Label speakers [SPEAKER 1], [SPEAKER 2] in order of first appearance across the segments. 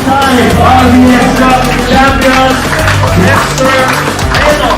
[SPEAKER 1] Time are the extra champions, Mr. Eno.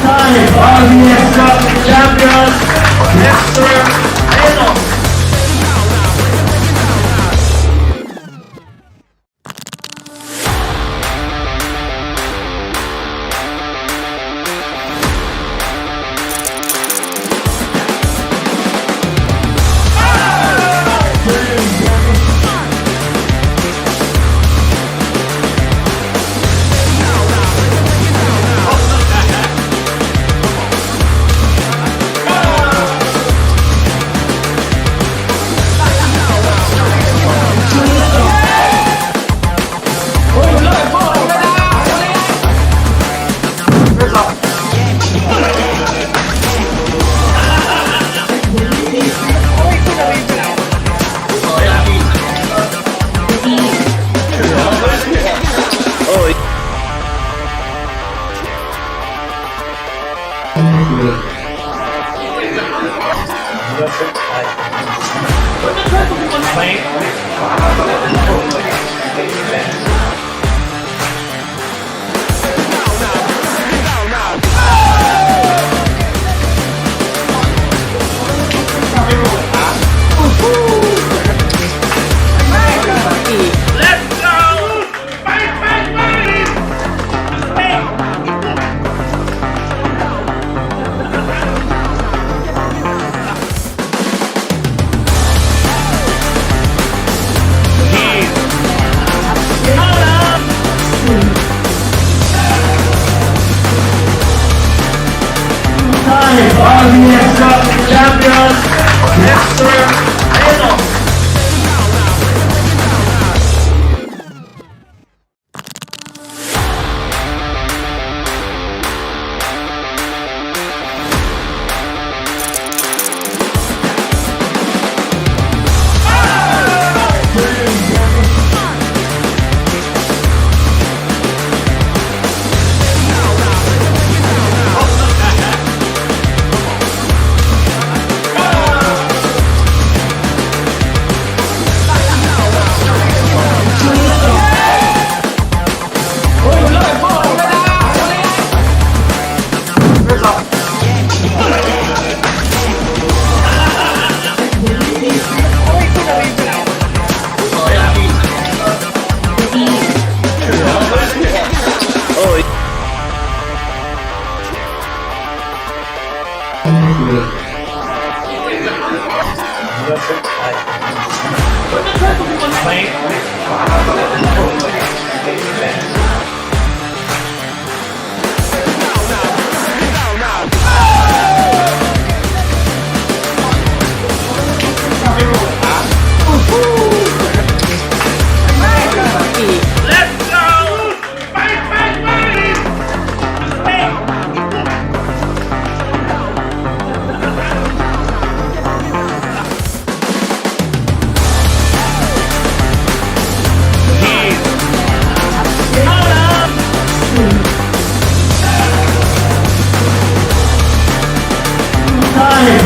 [SPEAKER 1] Time are the extra champions, Mr. Eno. Time are the extra champions, Mr. Eno.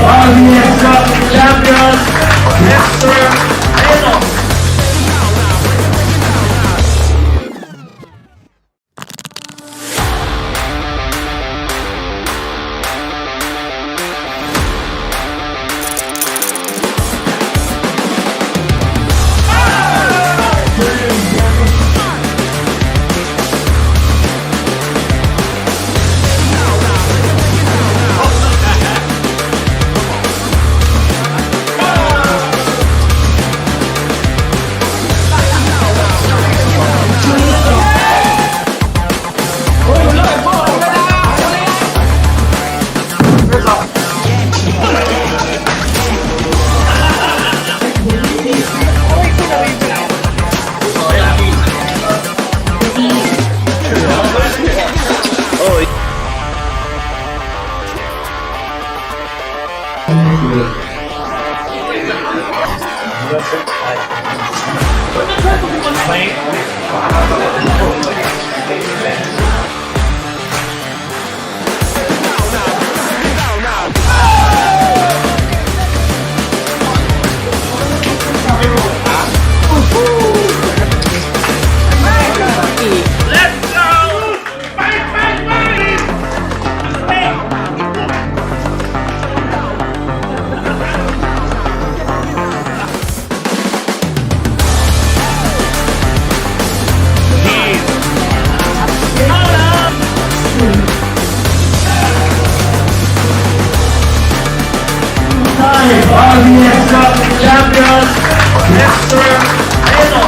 [SPEAKER 1] are the extra champions, Mr. Eno. Are the extra champions, Mr. Eno.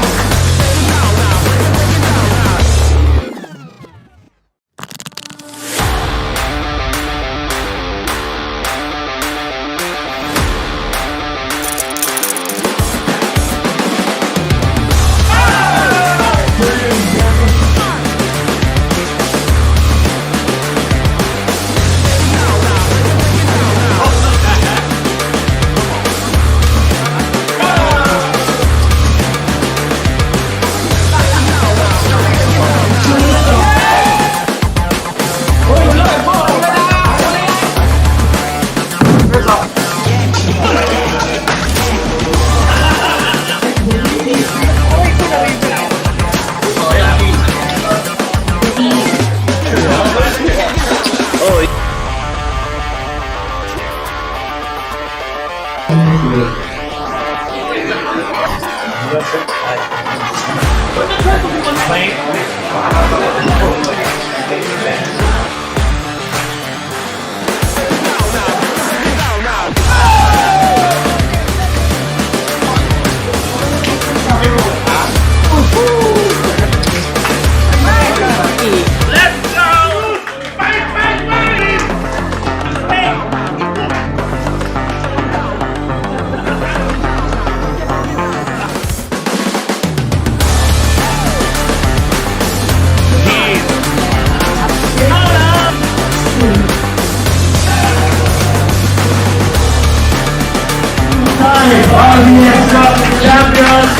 [SPEAKER 1] Are the extra champions,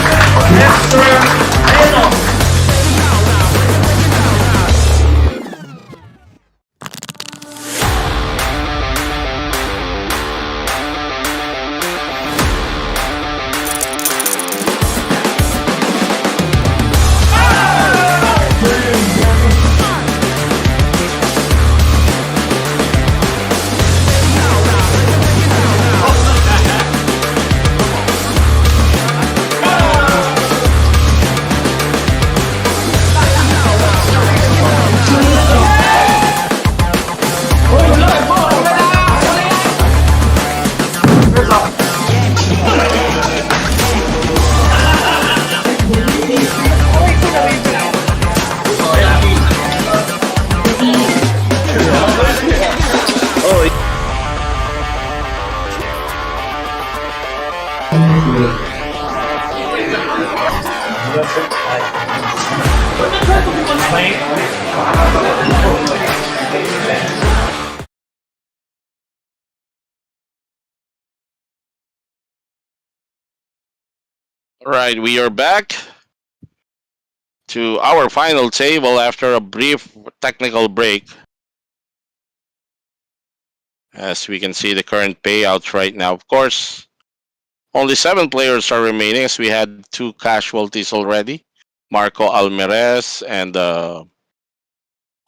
[SPEAKER 1] Mr. Eno.
[SPEAKER 2] Right, we are back to our final table after a brief technical break. As we can see the current payouts right now. Of course, only 7 players are remaining as we had 2 casualties already. Marco Almirez and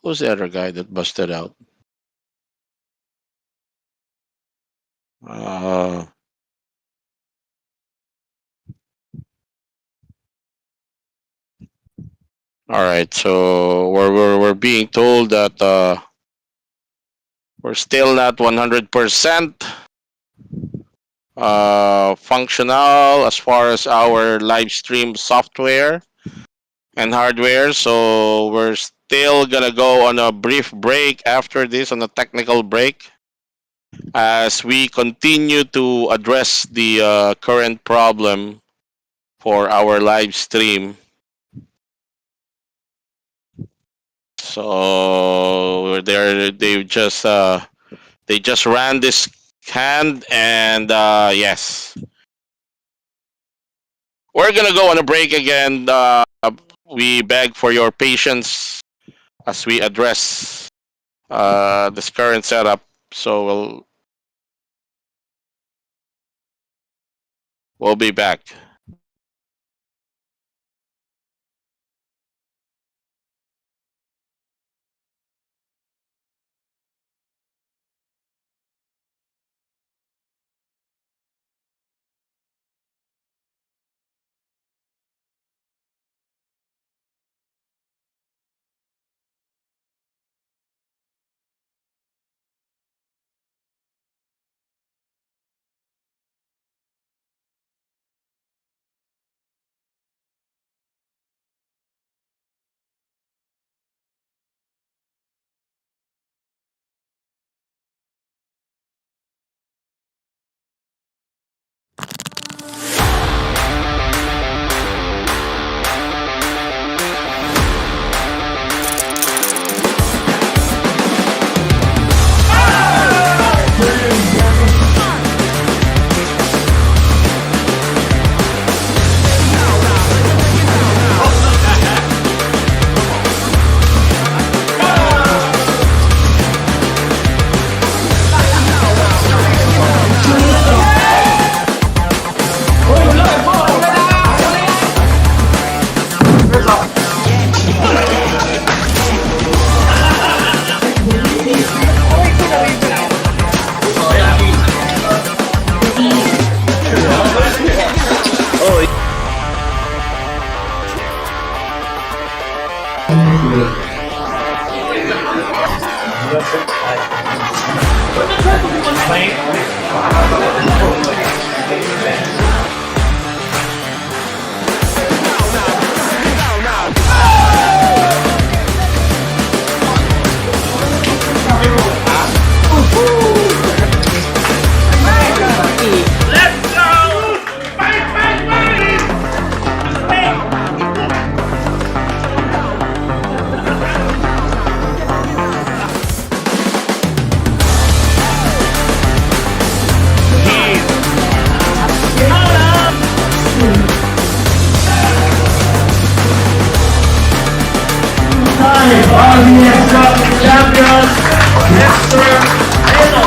[SPEAKER 2] who's the other guy that busted out? Uh, all right, so we're being told that we're still not 100% functional as far as our live stream software and hardware. So we're still gonna go on a brief break after this, on a technical break, as we continue to address the current problem for our live stream. So they just ran this hand, and yes, we're gonna go on a break again. We beg for your patience as we address this current setup. So we'll be back.
[SPEAKER 1] RBS Cup champion, Mr. Eno.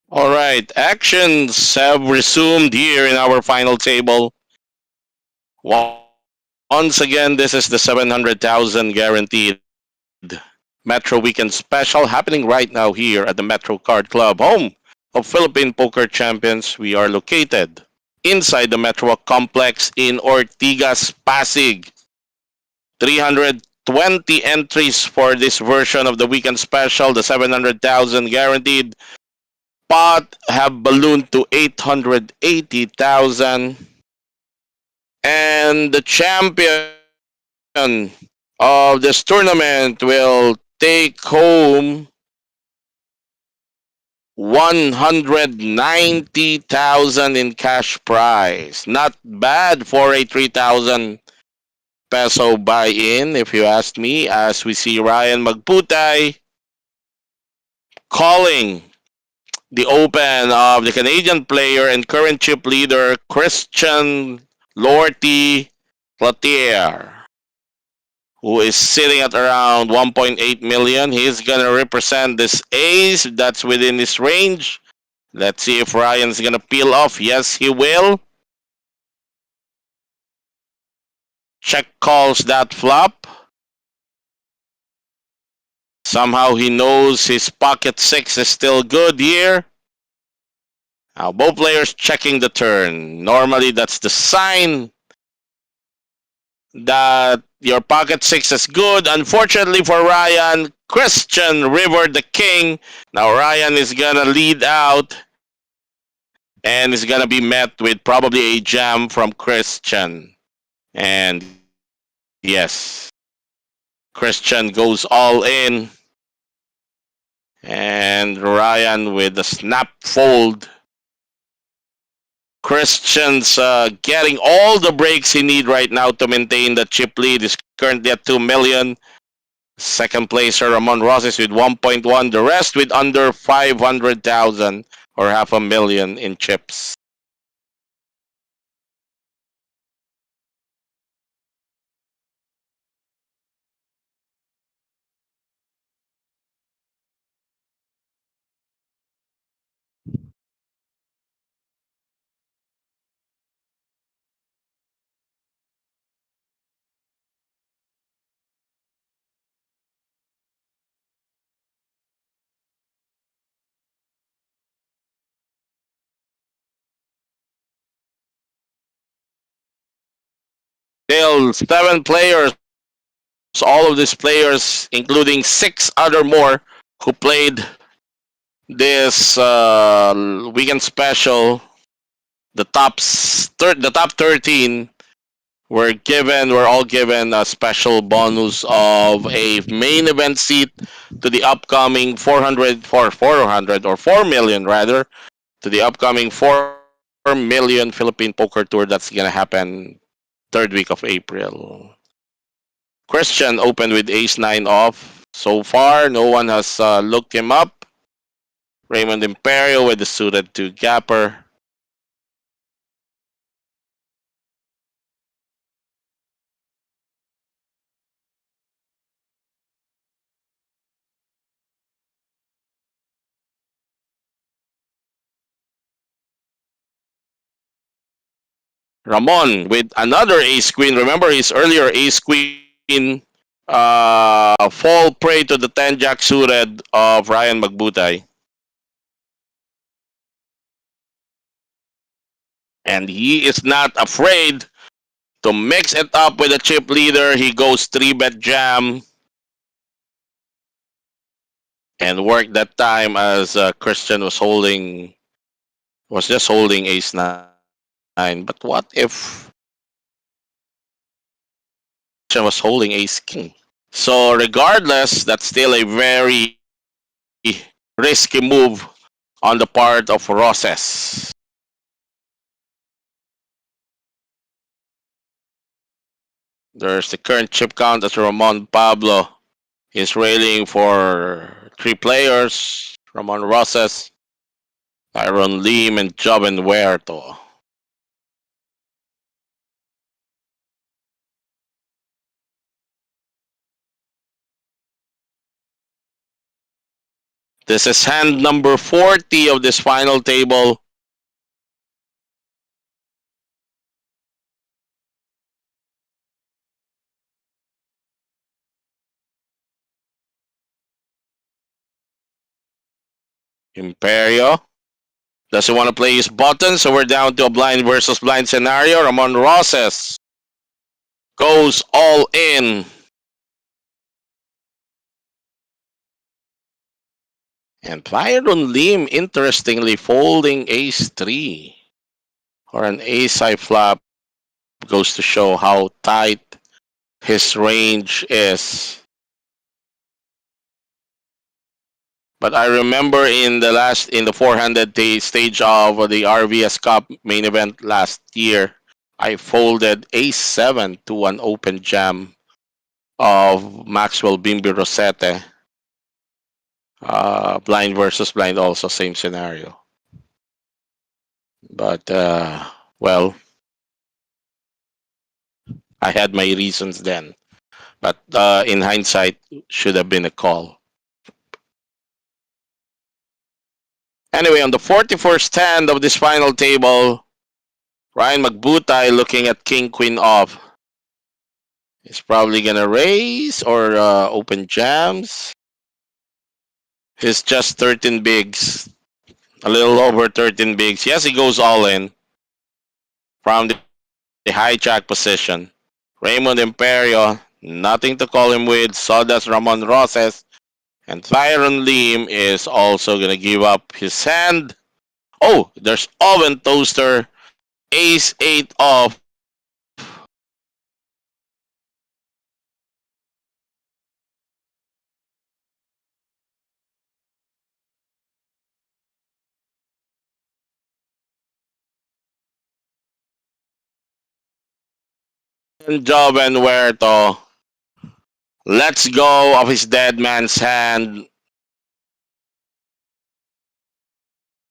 [SPEAKER 2] All right, actions have resumed here in our final table. Once again, this is the 700,000 guaranteed Metro Weekend Special happening right now here at the Metro Card Club, home of Philippine Poker Champions. We are located inside the Metro Complex in Ortigas, Pasig. 320 entries for this version of the Weekend Special, the 700,000 guaranteed pot have ballooned to 880,000, and the champion of this tournament will take home 190,000 in cash prize. Not bad for a 3,000 peso buy-in, if you ask me, as we see Ryan Magputay calling the open of the Canadian player and current chip leader Christian Lorty Cloutier, who is sitting at around 1.8 million. He's gonna represent this ace that's within his range. Let's see if Ryan's gonna peel off. Yes, he will. Check calls that flop. Somehow he knows his pocket six is still good here. Now both players checking the turn. Normally that's the sign that your pocket six is good. Unfortunately for Ryan, Christian River the king. Now Ryan is gonna lead out and is gonna be met with probably a jam from Christian. And yes, Christian goes all in. And Ryan with the snap fold. Christian's getting all the breaks he need right now to maintain the chip lead. Is currently at 2 million. Second placer Ramon Rosas with 1.1. The rest with under 500,000 or half a million in chips. Still 7 players. All of these players, including 6 other more who played this weekend special. The top 13 were all given a special bonus of a main event seat to the upcoming 4 million rather, to the upcoming 4 million Philippine Poker Tour that's gonna happen third week of April. Christian opened with ace 9 off. So far, no one has looked him up. Raymond Imperio with the suited 2 gapper. Ramon with another ace queen. Remember his earlier ace queen fall prey to the 10 jack suited of Ryan Magbutay. And he is not afraid to mix it up with a chip leader. He goes 3-bet jam and worked that time as Christian was just holding ace 9. But what if Christian was holding ace king? So regardless, that's still a very risky move on the part of Roses. There's the current chip count as Ramon Pablo is railing for 3 players. Ramon Roses, Iron Lim, and Joven Huerto. This is hand number 40 of this final table. Imperio doesn't want to play his button, so we're down to a blind versus blind scenario. Ramon Roses goes all in. And Byron Lim, interestingly, folding ace 3 or an ace high flop goes to show how tight his range is. But I remember in the 400 stage of the RVS Cup main event last year, I folded ace 7 to an open jam of Maxwell Bimbi Rosete. Blind versus blind, also same scenario. But well, I had my reasons then. But in hindsight, should have been a call. Anyway, on the 41st hand of this final table, Ryan Magbutay looking at King Queen off. He's probably gonna raise or open jams. He's just 13 bigs, a little over 13 bigs. Yes, he goes all in from the hijack position. Raymond Imperio, nothing to call him with. So does Ramon Roses. And Tyron Lim is also gonna give up his hand. Oh, there's Oven Toaster. Ace 8 off. And Joven Huerto lets go of his dead man's hand.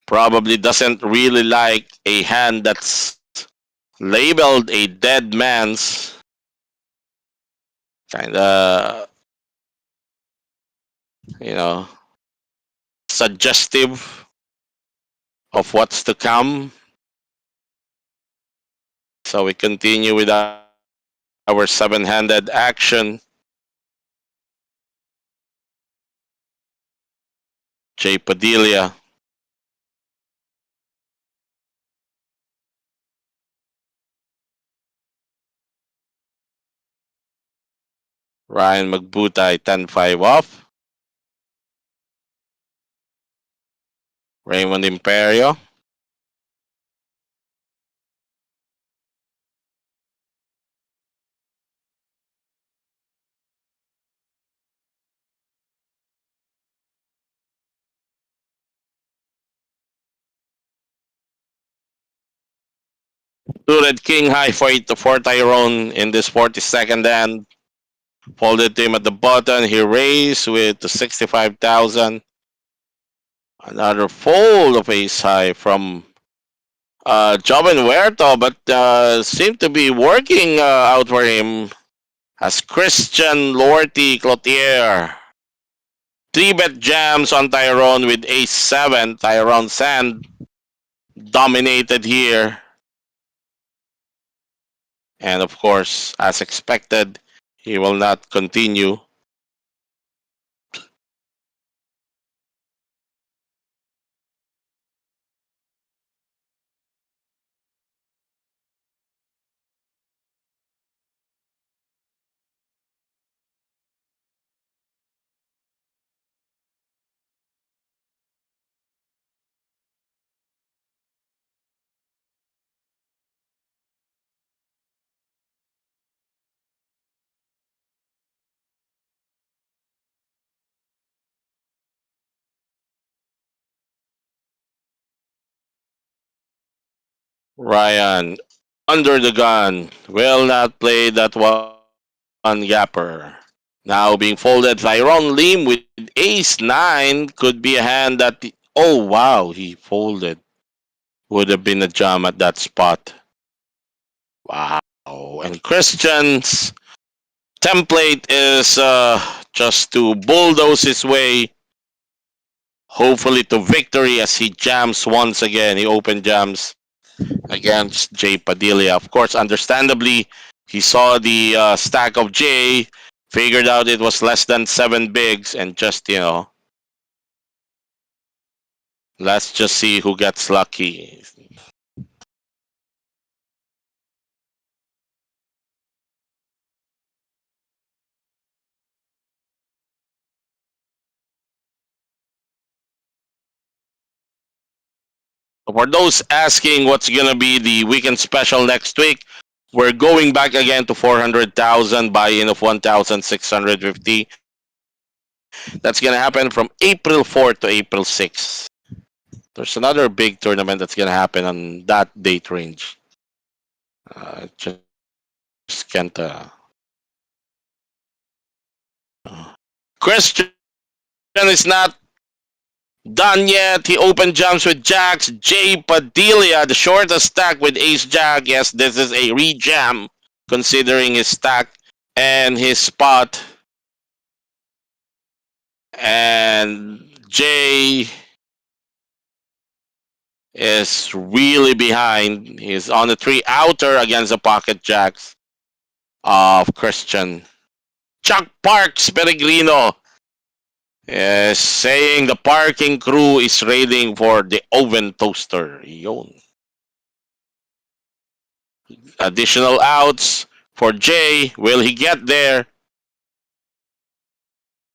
[SPEAKER 2] Probably doesn't really like a hand that's labeled a dead man's. Kinda, you know, suggestive of what's to come. So we continue with our seven-handed action. Jay Padilla. Ryan Magbutay 10-5 off. Raymond Imperio. Suited King High for Tyrone in this 42nd hand. Folded to him at the button. He raised with the 65,000. Another fold of ace high from Joven Huerto, but seemed to be working out for him as Christian Lorty Cloutier. 3-bet jams on Tyrone with ace 7. Tyrone Sand dominated here. And of course, as expected, he will not continue. Ryan, under the gun, will not play that one gapper. Now being folded, Tyrone Lim with ace 9 could be a hand that. Oh wow, he folded. Would have been a jam at that spot. Wow. And Christian's template is just to bulldoze his way hopefully to victory as he jams once again. He open jams against Jay Padilla. Of course, understandably, he saw the stack of Jay, figured out it was less than 7 bigs, and just, let's just see who gets lucky. For those asking what's going to be the weekend special next week, we're going back again to 400,000 buy-in of 1,650. That's going to happen from April 4th to April 6th. There's another big tournament that's going to happen on that date range. Just can't. Christian is not done yet. He opened jumps with jacks. Jay Padilla, the shortest stack with ace jack. Yes, this is a rejam considering his stack and his spot. And Jay is really behind. He's on the three outer against the pocket jacks of Christian. Chuck Parks Peregrino is saying the parking crew is raiding for the oven toaster. Yon. Additional outs for Jay. Will he get there?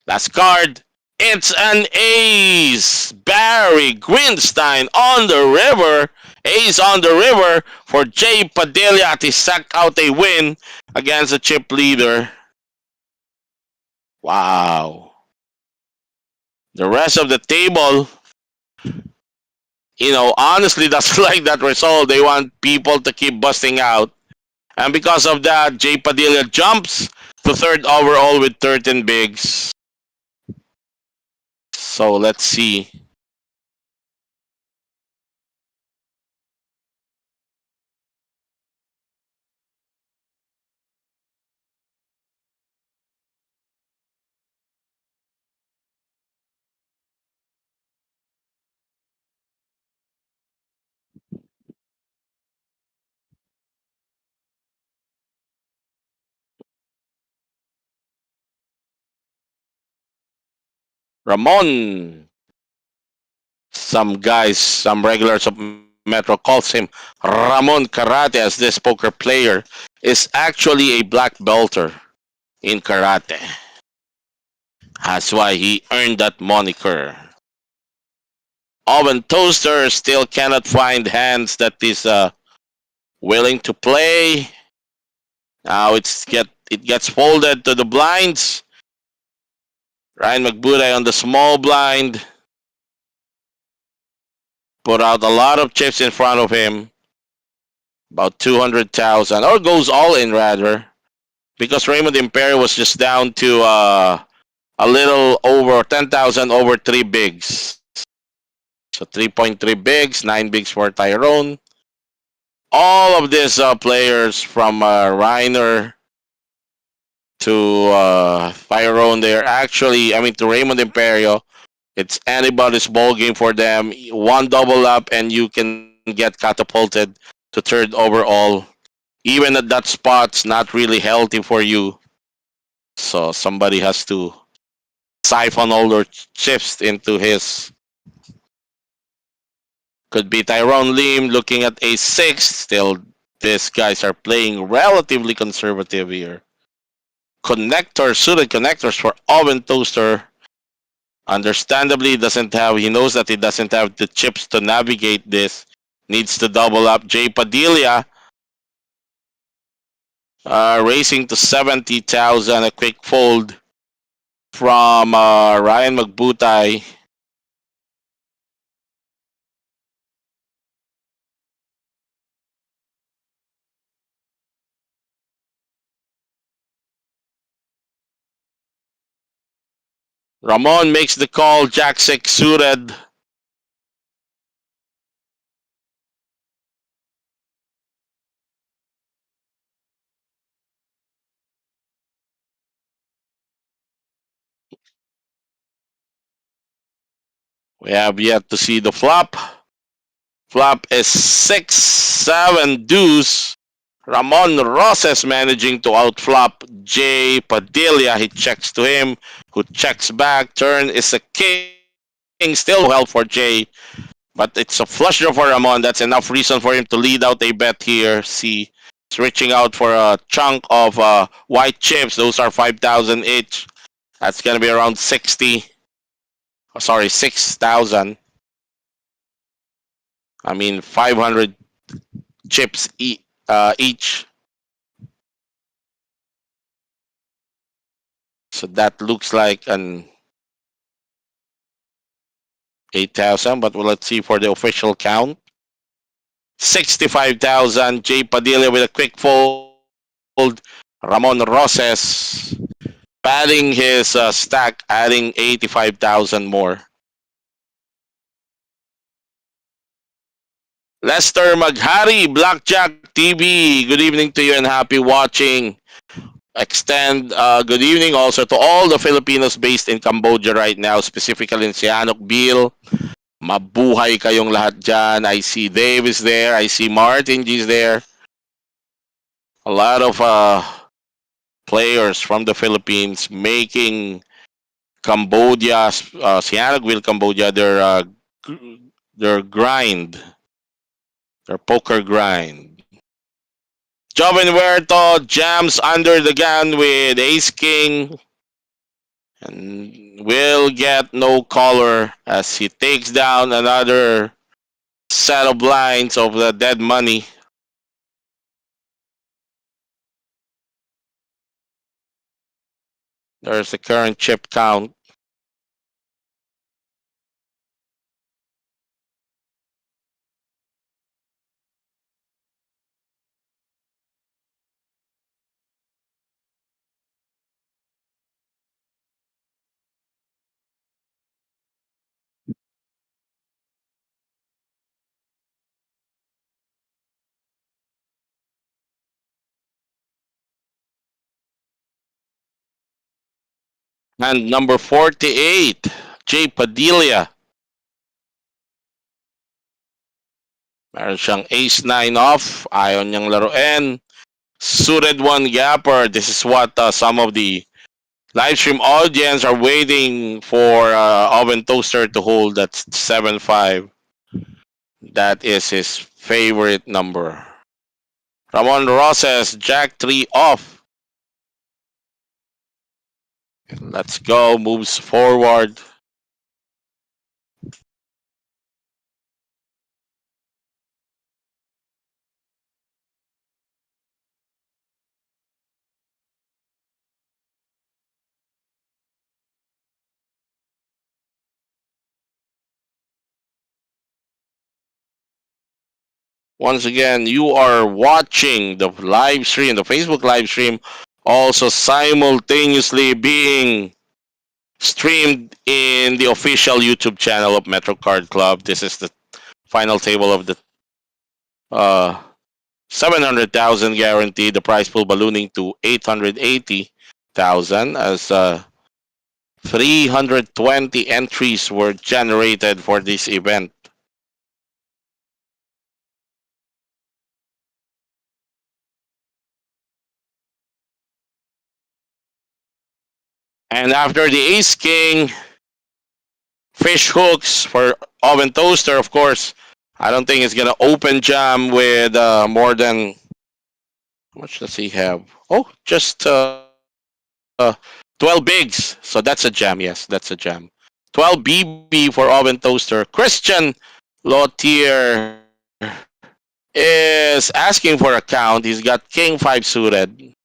[SPEAKER 2] Last card. It's an ace. Barry Greenstein on the river. Ace on the river for Jay Padilla to sack out a win against the chip leader. Wow. The rest of the table, honestly doesn't like that result. They want people to keep busting out. And because of that, Jay Padilla jumps to third overall with 13 bigs. So let's see. Ramon. Some guys, some regulars of Metro calls him Ramon Karate, as this poker player is actually a black belter in karate. That's why he earned that moniker. Oven Toaster still cannot find hands that is willing to play. Now it gets folded to the blinds. Ryan McBuday on the small blind. Put out a lot of chips in front of him. About 200,000. Or goes all in rather. Because Raymond Imperio was just down to a little over 10,000 over 3 bigs. So 3.3 bigs, 9 bigs for Tyrone. All of these players from Reiner to Tyrone, they're actually, to Raymond Imperio, it's anybody's ball game for them. One double up and you can get catapulted to third overall. Even at that spot's not really healthy for you. So somebody has to siphon all their chips into his. Could be Tyrone Lim looking at a 6. Still, these guys are playing relatively conservative here. Suited connectors for Oven Toaster. Understandably, he knows that he doesn't have the chips to navigate this. Needs to double up. Jay Padilla racing to 70,000. A quick fold from Ryan McButai. Ramon makes the call. Jack 6 suited. We have yet to see the flop. Flop is 6-7 deuce. Ramon Roses managing to outflop Jay Padilla. He checks to him, who checks back. Turn is a king. Still no help for Jay. But it's a flush draw for Ramon. That's enough reason for him to lead out a bet here. See, he's reaching out for a chunk of white chips. Those are 5,000 each. That's going to be around 60. Oh, sorry, 6,000. I mean, 500 chips each. So that looks like an 8,000, but let's see for the official count. 65,000. Jay Padilla with a quick fold. Ramon Roses padding his stack, adding 85,000 more. Lester Maghari, Blackjack TV. Good evening to you and happy watching. Extend good evening also to all the Filipinos based in Cambodia right now, specifically in Sihanouk, Bill. Mabuhay kayong lahat dyan. I see Dave is there. I see Martin G is there. A lot of players from the Philippines making Cambodia, Sihanoukville, Cambodia, their grind, their poker grind. Joven Huerto jams under the gun with Ace King and will get no color as he takes down another set of blinds of the dead money. There's the current chip count. And number 48, Jay Padilla. Meron siyang ace-9 off. Ayaw niyang laruin. Suited one gapper. This is what some of the live stream audience are waiting for Oven Toaster to hold. That's 7-5. That is his favorite number. Ramon Roses, Jack 3 off. Let's go. Moves forward. Once again, you are watching the live stream, the Facebook live stream, also simultaneously being streamed in the official YouTube channel of Metro Card Club. This is the final table of the 700,000 guaranteed. The prize pool ballooning to 880,000 as 320 entries were generated for this event. And after the Ace King, fish hooks for Oven Toaster, of course. I don't think it's gonna open jam with more than, how much does he have? Oh, just 12 bigs. So that's a jam. Yes, that's a jam. 12 BB for Oven Toaster. Christian Lotier is asking for a count. He's got King 5 suited.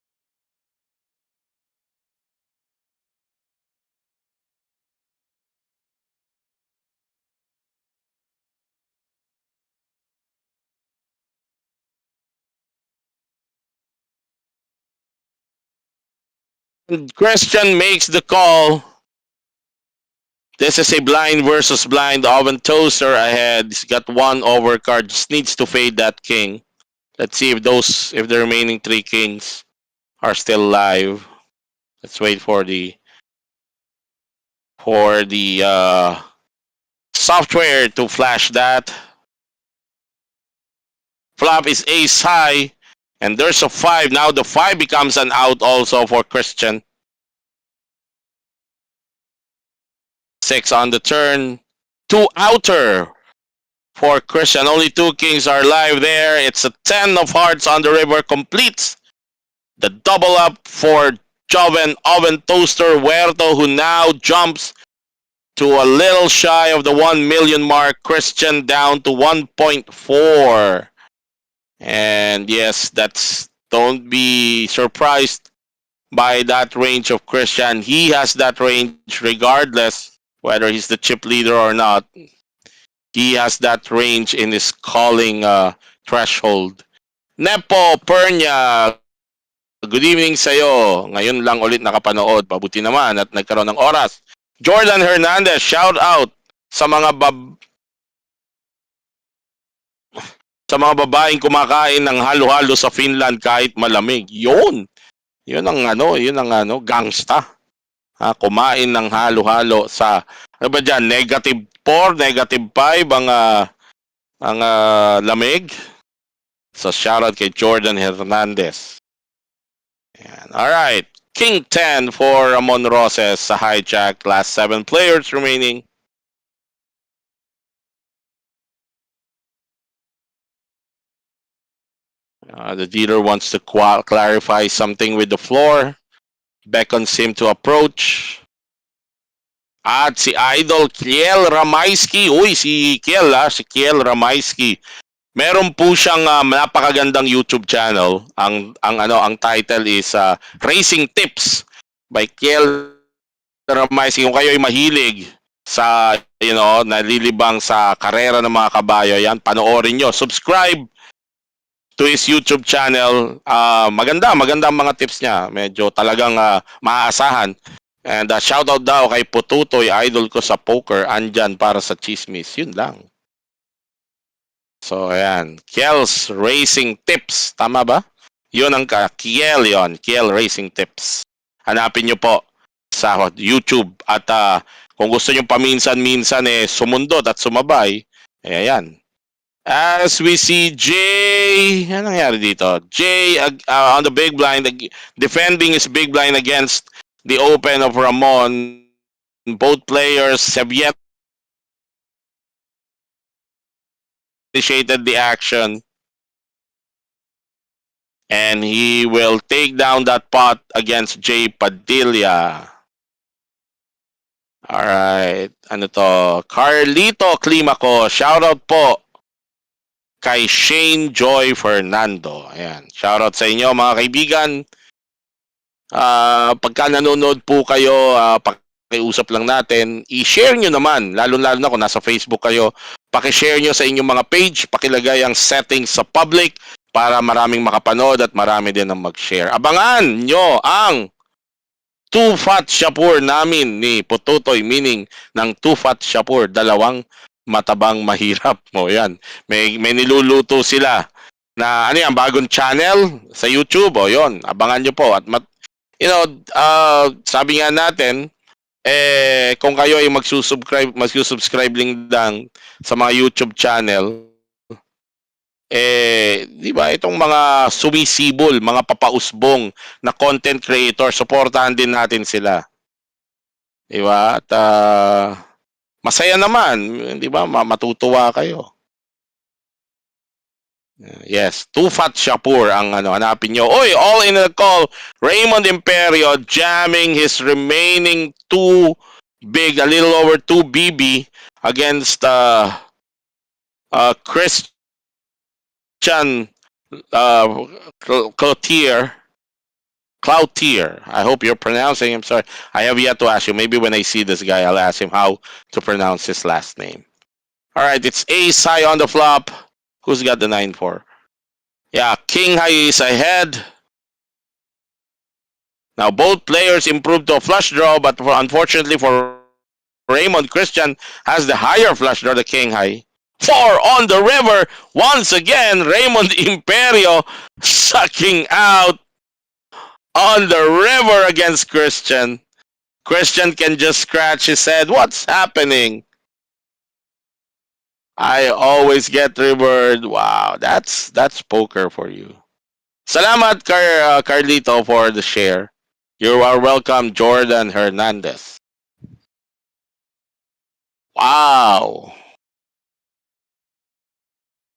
[SPEAKER 2] Christian makes the call. This is a blind versus blind. Oven Toaster ahead. He's got one overcard. Just needs to fade that king. Let's see if the remaining 3 kings are still live. Let's wait for the software to flash that. Flop is ace high. And there's a 5. Now the 5 becomes an out also for Christian. 6 on the turn. 2 outer for Christian. Only 2 kings are live there. It's a 10 of hearts on the river. Completes the double up for Joven Oven Toaster Huerto, who now jumps to a little shy of the 1 million mark. Christian down to 1.4. And yes, don't be surprised by that range of Christian. He has that range regardless whether he's the chip leader or not. He has that range in his calling threshold. Nepo Pernia, good evening sa'yo. Ngayon lang ulit nakapanood. Pabuti naman at nagkaroon ng oras. Jordan Hernandez, shout out sa mga babaeng kumakain ng halo-halo sa Finland kahit malamig. Yun ang gangsta. Kumain ng halo-halo sa ano ba diyan, -4, -5 ang lamig. So shoutout kay Jordan Hernandez. Ayan. All right. King 10 for Ramon Roses sa hijack. Last 7 players remaining. The dealer wants to clarify something with the floor. Beckons him to approach. At si Idol Kiel Ramaisky. Uy, si Kiel Ramaisky. Meron po siyang napakagandang YouTube channel. Ang title is Racing Tips by Kiel Ramaisky. Kung kayo ay mahilig sa nalilibang sa karera ng mga kabayo, yan, panoorin nyo. Subscribe to his YouTube channel. Maganda ang mga tips niya. Medyo talagang maaasahan. And shoutout daw kay Pututoy, idol ko sa poker, andyan para sa chismis. Yun lang. So, ayan. Kiel's Racing Tips. Tama ba? Yun ang Kiel yun. Kiel Racing Tips. Hanapin nyo po sa YouTube. At kung gusto nyo paminsan-minsan sumundot at sumabay, ayan. As we see Jay, ano nangyari dito? Jay on the big blind, defending his big blind against the open of Ramon. Both players have yet initiated the action. And he will take down that pot against Jay Padilla. Alright, ano to? Carlito Climaco, shoutout po kay Shane Joy Fernando. Ayan. Shoutout sa inyo mga kaibigan. Pagka nanonood po kayo, pakiusap lang natin, i-share nyo naman, lalo-lalo na kung nasa Facebook kayo, paki-share nyo sa inyong mga page, pakilagay ang settings sa public para maraming makapanood at marami din ang mag-share. Abangan nyo ang Too Fat Shapur namin ni Pututoy, meaning ng Too Fat Shapur, dalawang matabang mahirap mo. Yan. May niluluto sila na ano yan, bagong channel sa YouTube. O yon, abangan nyo po. At sabi nga natin, kung kayo ay magsusubscribe lang sa mga YouTube channel, di ba itong mga sumisibol, mga papausbong na content creator, supportahan din natin sila. Di ba? At masaya naman, di ba? Matutuwa kayo. Yes, Too Fat Shapur ang hanapin nyo. Oy, all in the call. Raymond Imperio jamming his remaining a little over 2 BB against Christian Cloutier. I hope you're pronouncing him. Sorry, I have yet to ask you. Maybe when I see this guy, I'll ask him how to pronounce his last name. All right, it's ace high on the flop. Who's got the 9-4? Yeah, king high is ahead. Now both players improved to a flush draw, but unfortunately for Raymond, Christian has the higher flush draw, the king high. 4 on the river. Once again, Raymond Imperio sucking out on the river against Christian. Christian can just scratch his head. What's happening? I always get reward. Wow, that's poker for you. Salamat, Carlito, for the share. You are welcome, Jordan Hernandez. Wow.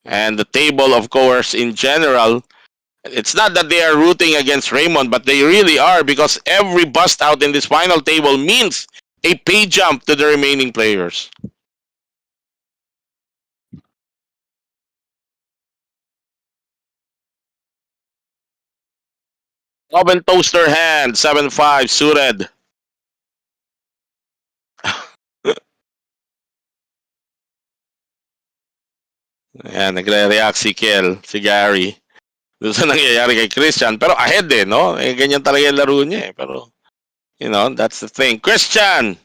[SPEAKER 2] And the table, of course, in general, it's not that they are rooting against Raymond, but they really are because every bust out in this final table means a pay jump to the remaining players. Oven toaster hand, 7-5, suited. Ayan, nagre-react si Kel, si Gary. Doon sa nangyayari kay Christian. Pero ahead eh, no? Eh, ganyan talaga yung laro niya eh. Pero, that's the thing. Christian,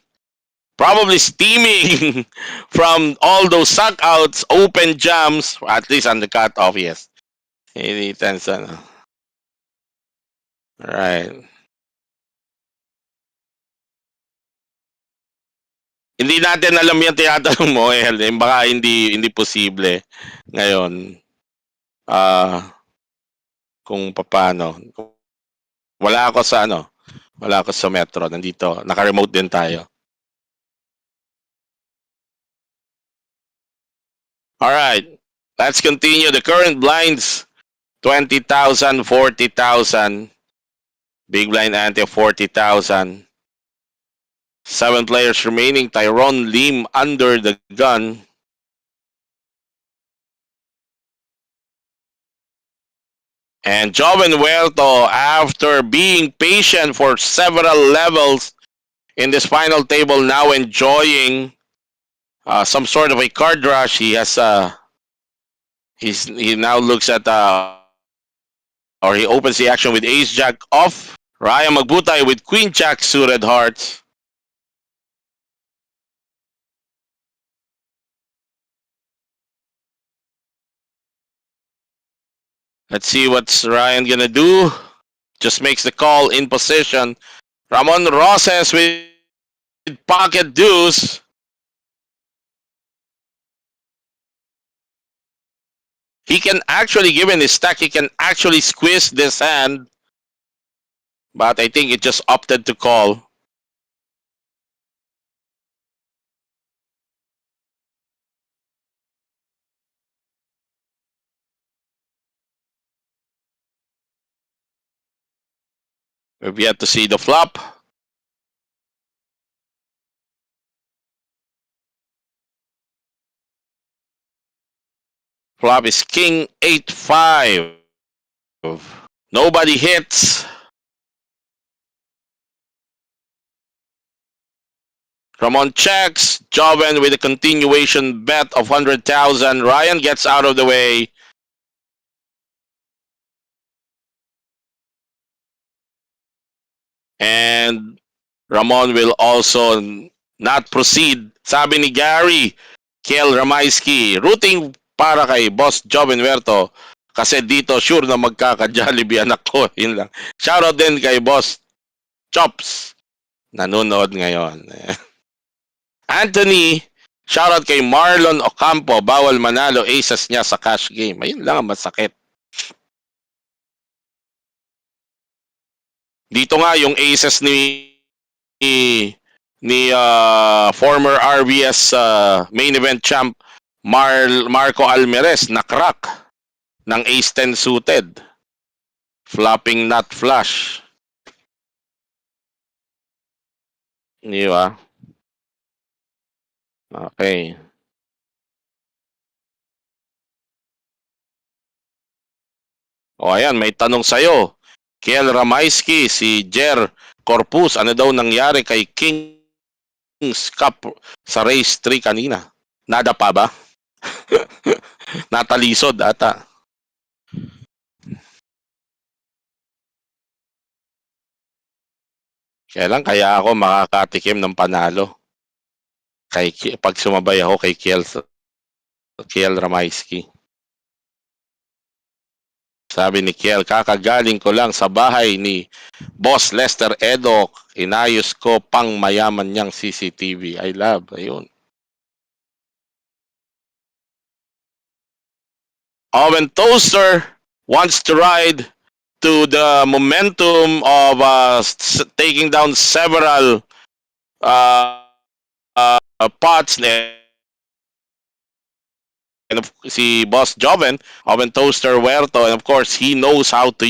[SPEAKER 2] probably steaming from all those suckouts, open jams, at least on the cutoff, yes. Hindi tense, ano. Right. Hindi natin alam yan tinatanong mo, El. Baka hindi posible ngayon. Kung paano. Wala ako sa wala ako sa Metro. Nandito, naka-remote din tayo. Alright, let's continue. The current blinds, 20,000, 40,000. Big blind ante of 40,000. 7 players remaining. Tyrone Lim under the gun. And Joven Huerto, after being patient for several levels in this final table, now enjoying some sort of a card rush. He has he now looks at or he opens the action with Ace Jack off. Ryan Magbutay with Queen Jack suited hearts. Let's see what's Ryan gonna do. Just makes the call in position. Ramon Roses with pocket deuce. He can actually, given his stack, he can actually squeeze this hand. But I think it just opted to call. We've yet to see the flop. Flop is King 8-5. Nobody hits. Ramon checks. Joven with a continuation bet of 100,000. Ryan gets out of the way. And Ramon will also not proceed. Sabi ni Gary, Kiel Ramaiski, rooting para kay Boss Joven Huerto. Kasi dito sure na magkaka-Jollibee anak ko. Yun lang. Shoutout din kay Boss Chops. Nanonood ngayon. Anthony, shoutout kay Marlon Ocampo. Bawal manalo aces niya sa cash game. Ayun lang ang masakit. Dito nga yung aces ni former RBS main event champ Marco Almeres na crack ng ace 10 suited. Flopping not flush. Di ba? Okay. O ayan, may tanong sa'yo. Kiel Ramaiski, si Jer Corpus, ano daw nangyari kay Kings Cup sa race 3 kanina? Nada pa ba? Natalisod ata. Kaya ako makakatikim ng panalo. Pag sumabay ako kay Kiel Ramaiski. Sabi ni Kiel, kakagaling ko lang sa bahay ni Boss Lester Edo. Inayos ko pang mayaman niyang CCTV. I love. Ayun. Owen Toaster wants to ride to the momentum of taking down several pots and si Boss Joven, Owen Toaster Huerto, and of course, he knows how to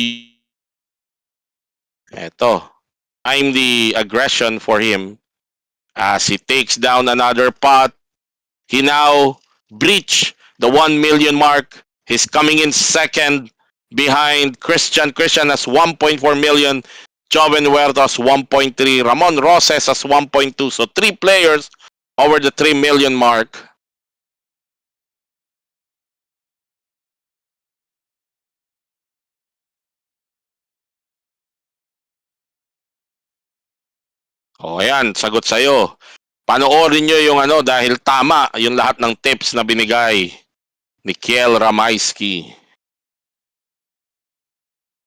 [SPEAKER 2] eto, time the aggression for him as he takes down another pot. He now breached the 1 million mark. He's coming in second behind Christian. Christian has 1.4 million. Joven Huertas 1.3. Ramon Roses has 1.2. So 3 players over the 3 million mark. O ayan, sagot sa'yo. Panoorin nyo yung dahil tama yung lahat ng tips na binigay ni Kiel Ramaisky.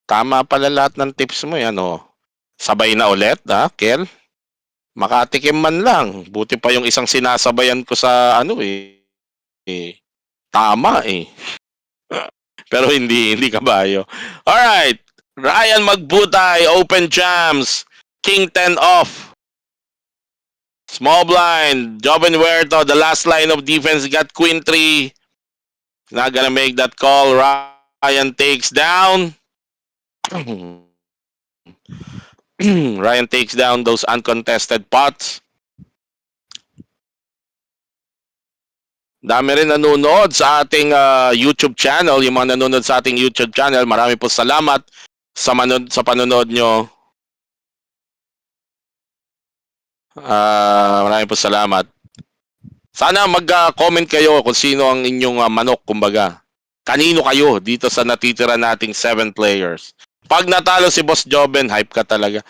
[SPEAKER 2] Tama pala lahat ng tips mo yan, Sabay na ulit, Kiel? Makatikim man lang. Buti pa yung isang sinasabayan ko sa tama eh. Pero hindi kabayo. Alright. Ryan Magbutay, open jams. King 10 off. Small blind. Joven Huerto, the last line of defense, got queen 3. Not gonna make that call. Ryan takes down. Ryan takes down those uncontested pots. Dami rin nanonood sa ating YouTube channel. Yung mga nanonood sa ating YouTube channel, marami po salamat sa panonood nyo. Marami po salamat. Sana mag-comment kayo kung sino ang inyong manok, kumbaga. Kanino kayo dito sa natitira nating 7 players. Pag natalo si Boss Joven, hype ka talaga.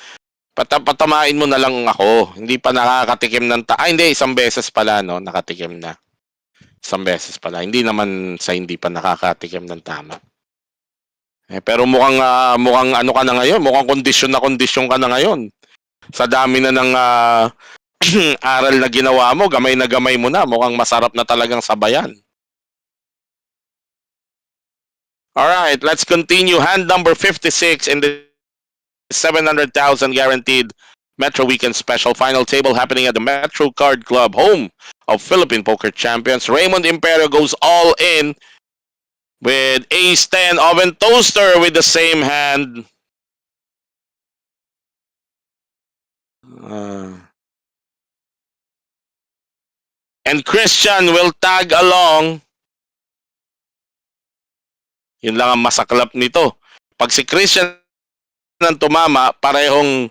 [SPEAKER 2] Patamain mo na lang ako. Hindi pa nakakatikim ng hindi, isang beses pala, nakatikim na. Isang beses pala. Hindi naman sa hindi pa nakakatikim ng tama. Pero mukhang ka na ngayon. Mukhang kondisyon ka na ngayon. Sa dami na ng aral na ginawa mo, gamay na gamay mo na. Mukhang masarap na talagang sabayan. Alright, let's continue. Hand number 56 in the 700,000 guaranteed Metro Weekend Special Final Table happening at the Metro Card Club, home of Philippine Poker Champions. Raymond Imperio goes all in with Ace 10. Oven Toaster with the same hand. And Christian will tag along. Yun lang ang masaklap nito. Pag si Christian ang tumama, parehong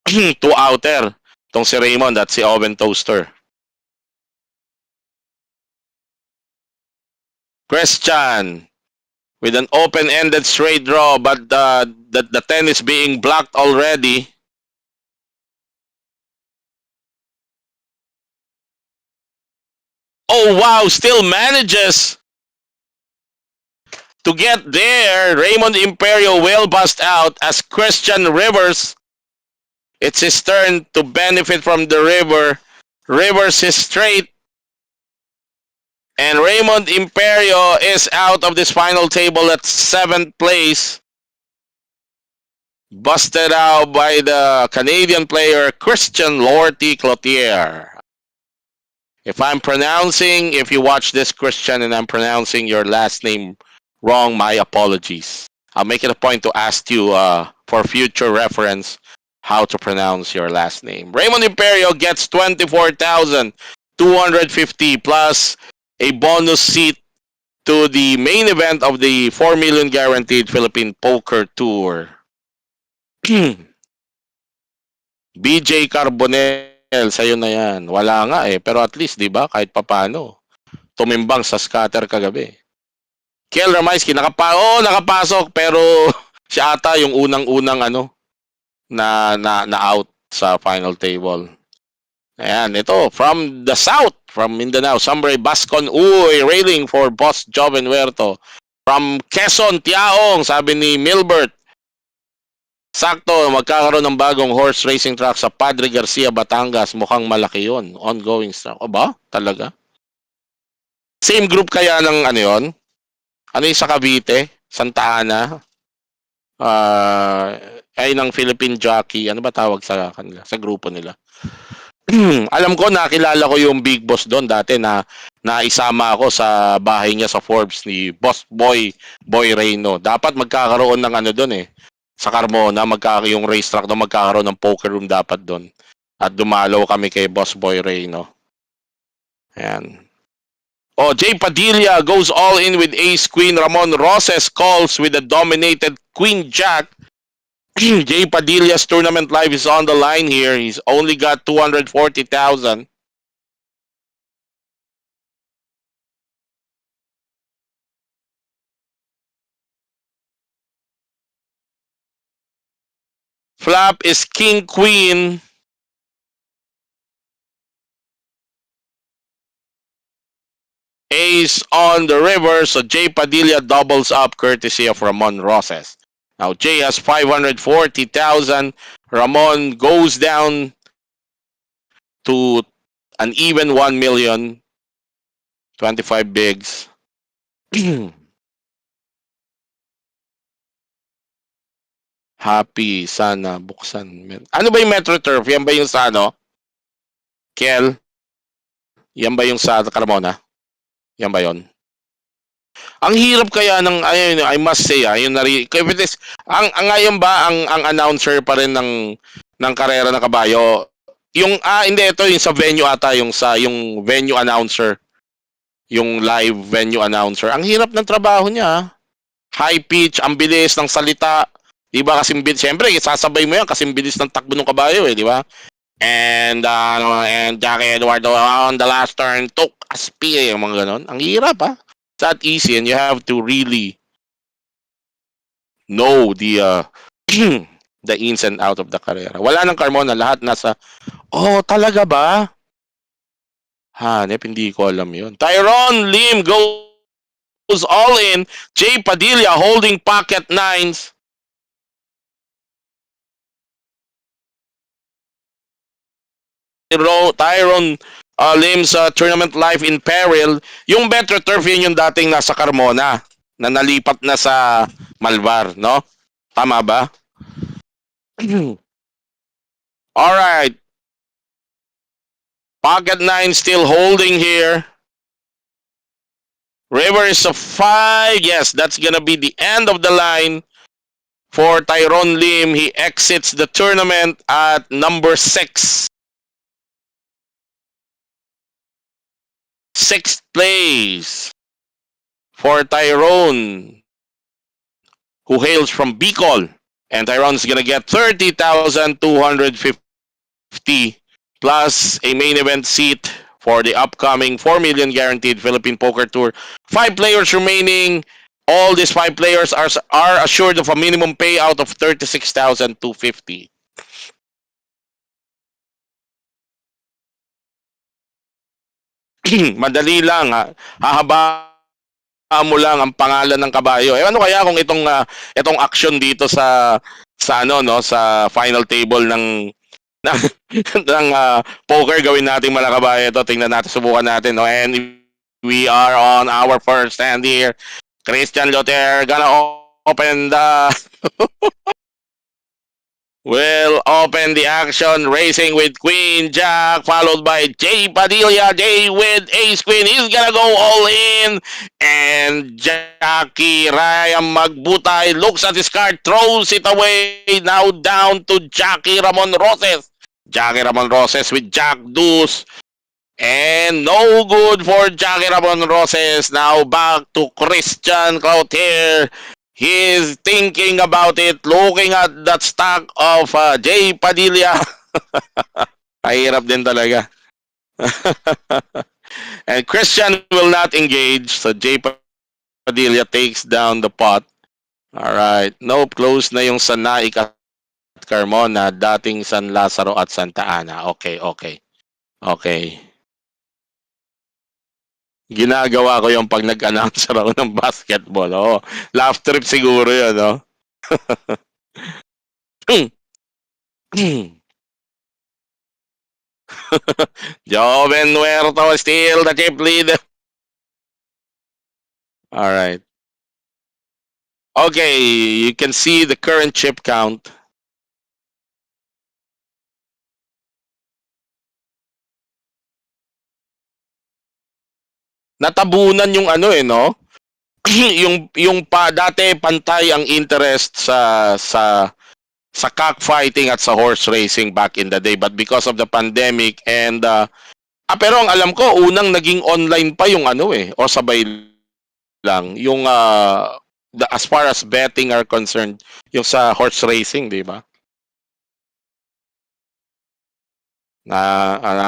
[SPEAKER 2] 2-outer. Itong si Raymond at si Oven Toaster. Christian with an open-ended straight draw, but the 10 is being blocked already. Oh wow, still manages to get there. Raymond Imperio will bust out as Christian Rivers. It's his turn to benefit from the river. Rivers is straight. And Raymond Imperio is out of this final table at 7th place. Busted out by the Canadian player Christian Lorty Cloutier. If you watch this, Christian, and I'm pronouncing your last name wrong, my apologies. I'll make it a point to ask you for future reference how to pronounce your last name. Raymond Imperio gets 24,250 plus a bonus seat to the main event of the 4 million guaranteed Philippine Poker Tour. BJ Carbonell, sa'yo na yan. Wala nga pero at least, di ba, kahit papano, tumimbang sa scatter kagabi. Kiel Ramaisky, nakapasok, pero siya ata yung unang-unang na out sa final table. Ayan, ito, from the south, from Mindanao, Sambre Bascon, railing for Boss Joven Huerto. From Quezon, Tiaong, sabi ni Milbert, sakto, magkakaroon ng bagong horse racing track sa Padre Garcia, Batangas. Mukhang malaki yun. Ongoing track. O ba? Talaga? Same group kaya ng yon? Ano yung sa Cavite? Santa Ana? Ay ng Philippine Jockey. Ano ba tawag sa kanila? Sa grupo nila? Alam ko, nakilala ko yung big boss doon dati na naisama ako sa bahay niya sa Forbes ni Boss Boy Reyno. Dapat magkakaroon ng ano doon eh. Sa Carmona, yung racetrack doon, magkakaroon ng poker room dapat doon. At dumalaw kami kay Boss Boy Reyno. Ayan. Oh, Jay Padilla goes all in with ace queen. Ramon Roses calls with a dominated queen jack. Jay Padilla's tournament life is on the line here. He's only got 240,000. Flop is king queen. Ace on the river, so Jay Padilla doubles up courtesy of Ramon Roses. Now Jay has 540,000. Ramon goes down to an even 1 million. 25 bigs. Happy, sana, buksan. Ano ba yung Metro Turf? Yan ba yung sa ano? Kel? Yan ba yung sa Carmona? Yan ba yon? Ang hirap kaya ng ayun, I must say yung ang ngayon ba ang announcer pa rin ng karera ng kabayo. Yung hindi, ito yung sa venue ata, yung venue announcer. Yung live venue announcer. Ang hirap ng trabaho niya. High pitch, ang bilis ng salita. Di ba kasi siyempre sasabay mo yan kasi bilis ng takbo ng kabayo di ba? And Jackie Eduardo on the last turn took a spear, yung mga ganon. Ang hirap It's not easy and you have to really know the the ins and out of the karera. Wala nang Carmona, lahat nasa talaga ba? Hanep, hindi ko alam yun. Tyron Lim goes all in. Jay Padilla holding pocket nines. Tyron Lim's tournament life in peril. Yung Metro Turf yun yung dating nasa Carmona na nalipat na sa Malvar, no? Tama ba? Alright. Pocket 9 still holding here. River is a 5. Yes, that's gonna be the end of the line for Tyron Lim. He exits the tournament at number 6. Sixth place for Tyrone, who hails from Bicol. And Tyrone's gonna get 30,250 plus a main event seat for the upcoming 4 million guaranteed Philippine Poker Tour. 5 players remaining. All these 5 players are assured of a minimum payout of 36,250. Madali lang hahaba mo lang ang pangalan ng kabayo. Ano kaya kung itong action dito sa ano no, sa final table ng poker gawin nating malakabayo ito. Tingnan natin, subukan natin, no. And we are on our first hand here. Christian Loter gonna open the will open the action, racing with Queen Jack, followed by Jay Padilla. Jay with Ace Queen. He's gonna go all in. And Jackie Ryan Magbutay looks at his card, throws it away. Now down to Jackie Ramon Roses. Jackie Ramon Roses with Jack Deuce. And no good for Jackie Ramon Roses. Now back to Christian Cloutier. He's thinking about it, looking at that stack of Jay Padilla. Mahirap din talaga. And Christian will not engage, so Jay Padilla takes down the pot. Alright, nope, close na yung San Naik at Carmona, dating San Lazaro at Santa Ana. Okay. Ginagawa ko yung pag nag-announce ako ng basketball. Laugh trip siguro yun, no? Joven Huerto still the chip leader. Alright. Okay, you can see the current chip count. Natabunan yung ano no? yung pa dati pantay ang interest sa cockfighting at sa horse racing back in the day, but because of the pandemic and pero ang alam ko unang naging online pa yung ano o sabay lang yung as far as betting are concerned, yung sa horse racing, di ba?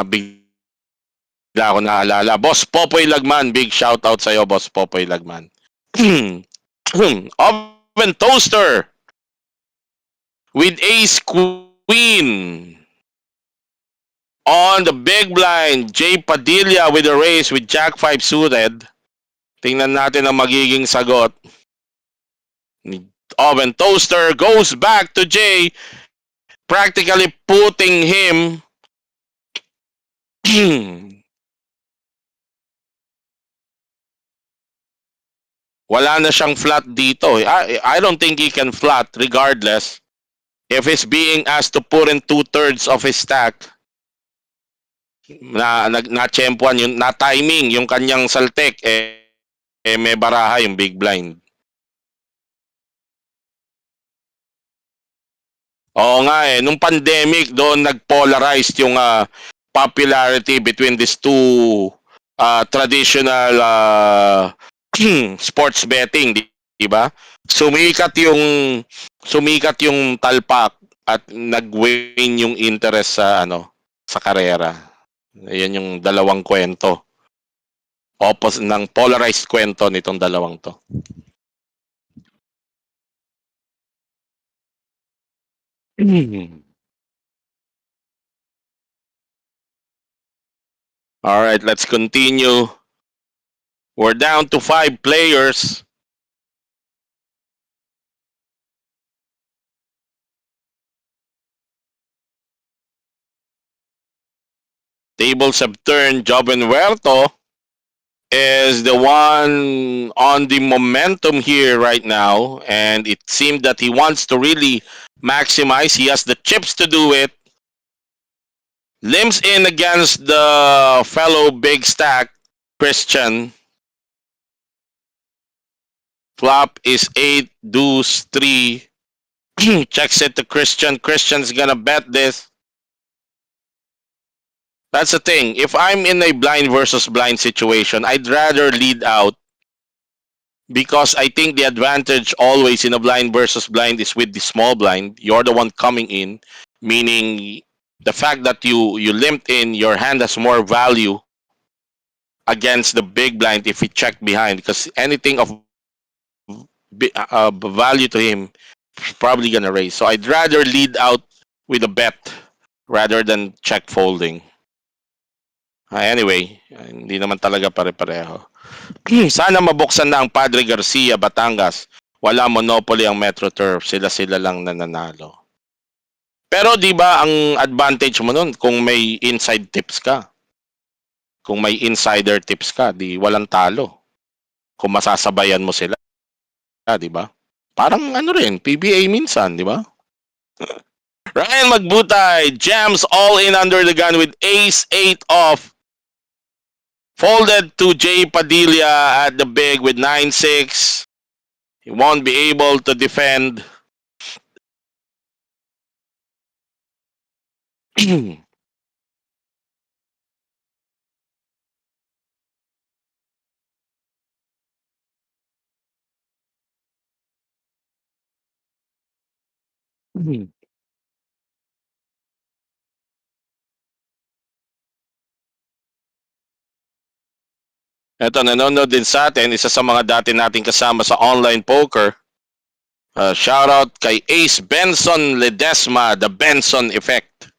[SPEAKER 2] Bigla ako naalala. Boss Popoy Lagman, big shout out sa iyo, Boss Popoy Lagman. Oven toaster with ace queen on the big blind. Jay Padilla with a race with Jack 5 suited. Tingnan natin ang magiging sagot. Oven toaster goes back to Jay, practically putting him wala na siyang flat dito. I don't think he can flat regardless. If he's being asked to put in 2/3 of his stack, na-tsempuan yung na-timing yung kanyang saltek, may baraha yung big blind. Oo nga nung pandemic doon nag-polarized yung popularity between these two traditional sports betting, di ba? Sumikat yung talpak at nag-wane yung interest sa sa karera. Ayan yung dalawang kwento. Opposite ng polarized kwento nitong dalawang to. All right, let's continue. We're down to 5 players. Tables have turned. Joven Huerto is the one on the momentum here right now, and it seemed that he wants to really maximize. He has the chips to do it. Limps in against the fellow big stack, Christian. Flop is 8, deuce 3. Checks it to Christian. Christian's gonna bet this. That's the thing. If I'm in a blind versus blind situation, I'd rather lead out because I think the advantage always in a blind versus blind is with the small blind. You're the one coming in, meaning the fact that you limped in, your hand has more value against the big blind if he checked behind, because anything of value to him is probably gonna raise. So I'd rather lead out with a bet rather than check folding. Anyway, hindi naman talaga pare-pareho. Sana mabuksan na ang Padre Garcia, Batangas. Wala monopoly ang Metro Turf. Sila-sila lang nananalo. Pero di ba ang advantage mo nun kung may inside tips ka? Kung may insider tips ka, di walang talo. Kung masasabayan mo sila, di ba? Parang ano rin, PBA minsan, di ba? Ryan Magbutay jams all in under the gun with ace 8 off. Folded to Jay Padilla at the big with 9-6. He won't be able to defend. Ito, nanonood din sa atin, isa sa mga dati nating kasama sa online poker. Shout out kay Ace Benson Ledesma, the Benson Effect.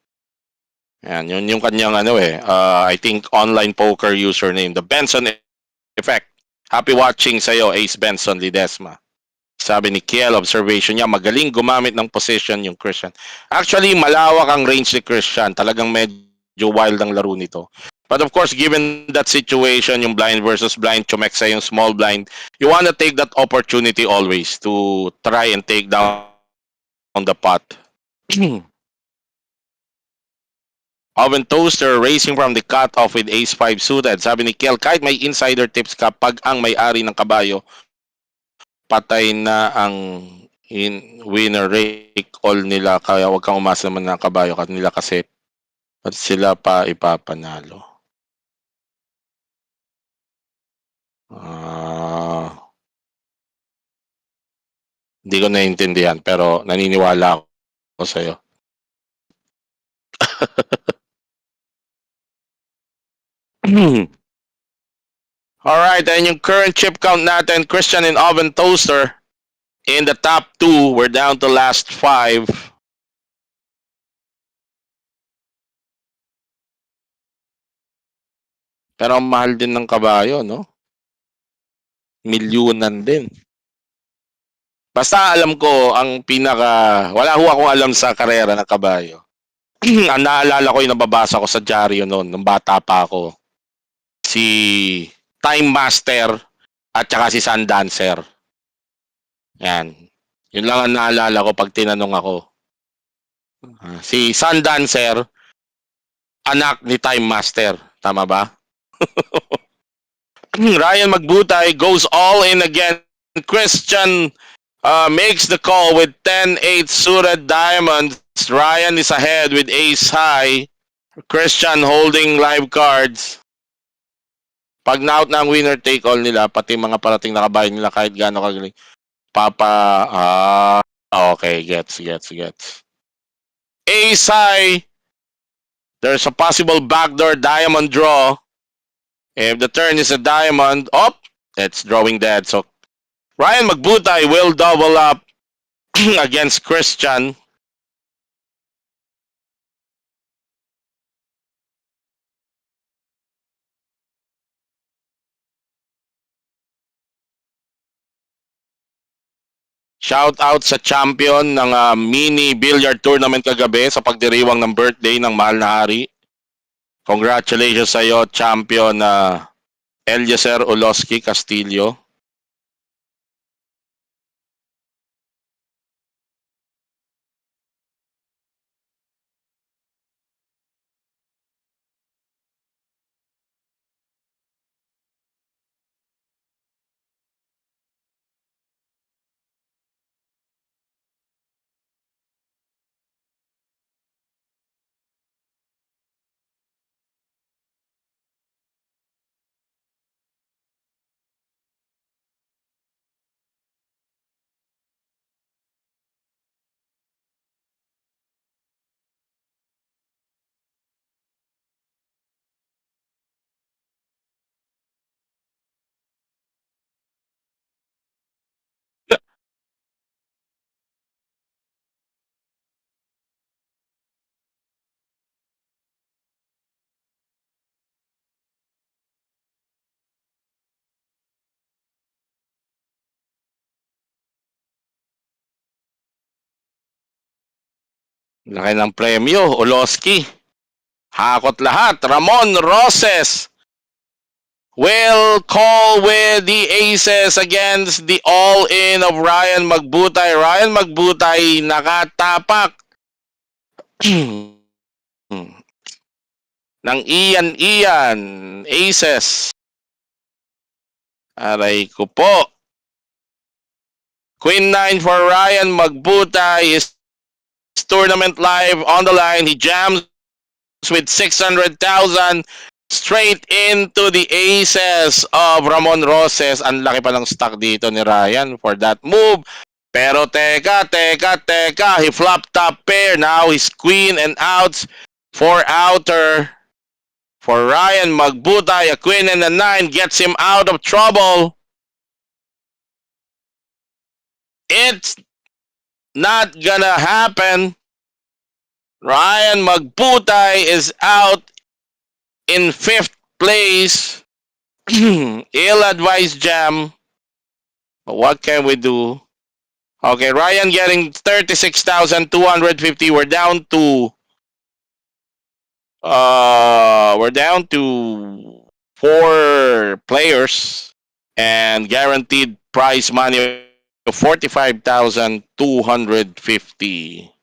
[SPEAKER 2] Yan, yun yung kanyang I think online poker username, the Benson Effect. Happy watching sa'yo, Ace Benson Ledesma. Sabi ni Kiel, observation niya, magaling gumamit ng position yung Christian. Actually, malawak ang range ni Christian. Talagang medyo wild ang laro nito. But of course, given that situation, yung blind versus blind, chumeksa yung small blind, you want to take that opportunity always to try and take down the pot. Oven Toaster racing from the cutoff with ace-5 suited. Sabi ni Kel, kahit may insider tips ka, pag ang may-ari ng kabayo, patay na ang winner rake all nila. Kaya huwag kang umasa naman ng kabayo nila kasi at sila pa ipapanalo. Hindi ko naiintindihan pero naniniwala ako sa'yo. Alright, and yung current chip count natin, Christian and Oven Toaster. In the top 2, we're down to last 5. Pero ang mahal din ng kabayo, no? Milyunan din. Basta alam ko, ang wala ho akong alam sa karera ng kabayo. Ang naalala ko yung nababasa ko sa dyaryo noon, nung bata pa ako. Si Time Master at saka si Sun Dancer. Yan. Yun lang ang naalala ko pag tinanong ako. Si Sun Dancer, anak ni Time Master. Tama ba? Ryan Magbutay goes all in again. Christian makes the call with 10-8 suited diamonds. Ryan is ahead with ace high. Christian holding live cards. Pag na-out na ang winner take all nila, pati mga parating na kabayan nila kahit gaano kagaling. Okay, gets. Ace high. There's a possible backdoor diamond draw. If the turn is a diamond, it's drawing dead. So Ryan Magbutay will double up against Christian. Shout out sa champion ng mini billiard tournament kagabi sa pagdiriwang ng birthday ng mahal na hari. Congratulations sa iyo, champion Eliezer Oloski Castillo. Laki ng premyo, Oloski. Hakot lahat. Ramon Roses will call with the aces against the all-in of Ryan Magbutay. Ryan Magbutay nakatapak ng iyan aces. Aray ko po. Queen 9 for Ryan Magbutay is tournament live on the line. He jams with 600,000 straight into the aces of Ramon Roses. Ang laki pa ng stock dito ni Ryan for that move. Pero teka. He flopped top pair. Now he's queen and outs for outer. For Ryan Magbutay, a queen and a 9 gets him out of trouble. It's not gonna happen. Ryan Magbutay is out in 5th place. Ill-advised jam. But what can we do? Okay, Ryan getting 36,250. We're down to We're down to 4 players and guaranteed prize money of 45,250.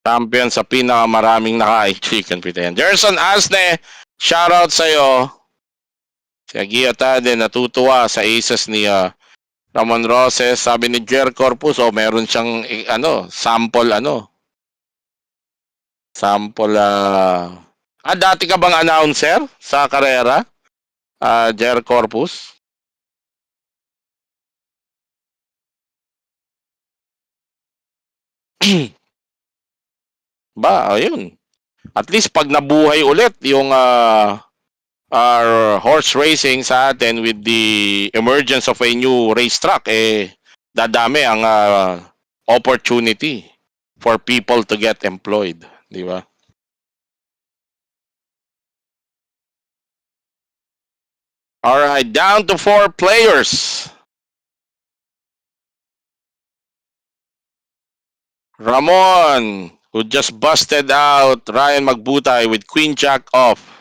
[SPEAKER 2] Champion sa pinakamaraming naka-chicken pitayan. Jerson Asne, shoutout sa'yo. Si Agia Tade natutuwa sa aces ni Ramon Roses. Sabi ni Jer Corpus, meron siyang sample sample dati ka bang announcer sa karera? Jer Corpus? Ayun. At least pag nabuhay ulit yung our horse racing sa atin with the emergence of a new racetrack, dadami ang opportunity for people to get employed. Di ba? Alright, down to 4 players. Ramon, who just busted out Ryan Magbutay with Queen Jack off.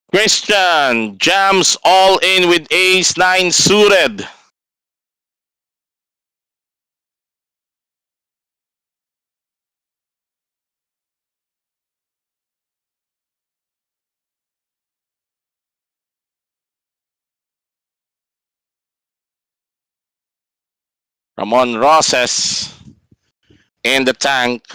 [SPEAKER 2] Christian jams all in with ace 9 suited. Ramon Roses in the tank.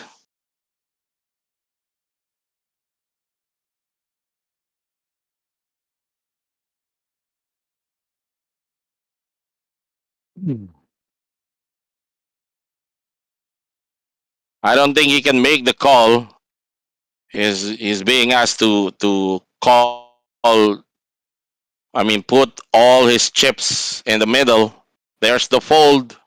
[SPEAKER 2] I don't think he can make the call. He's being asked to call. Put all his chips in the middle. There's the fold.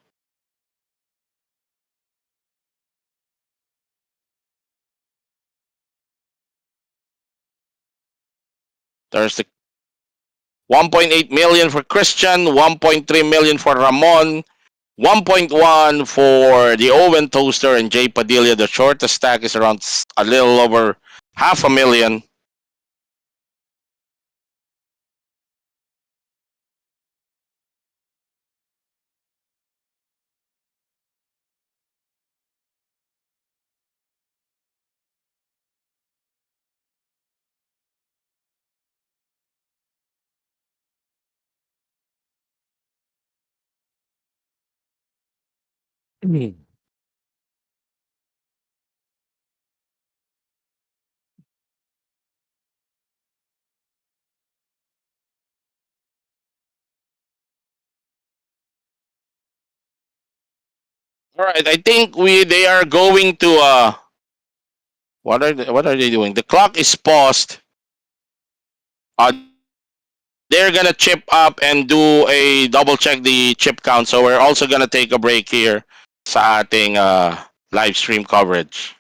[SPEAKER 2] There's the 1.8 million for Christian, 1.3 million for Ramon, 1.1 for the Owen Toaster and Jay Padilla. The shortest stack is around a little over half a million. All right, I think they are going to what are they doing? The clock is paused. Uh, they're gonna chip up and do a double check the chip count. So we're also gonna take a break here sa ating live stream coverage.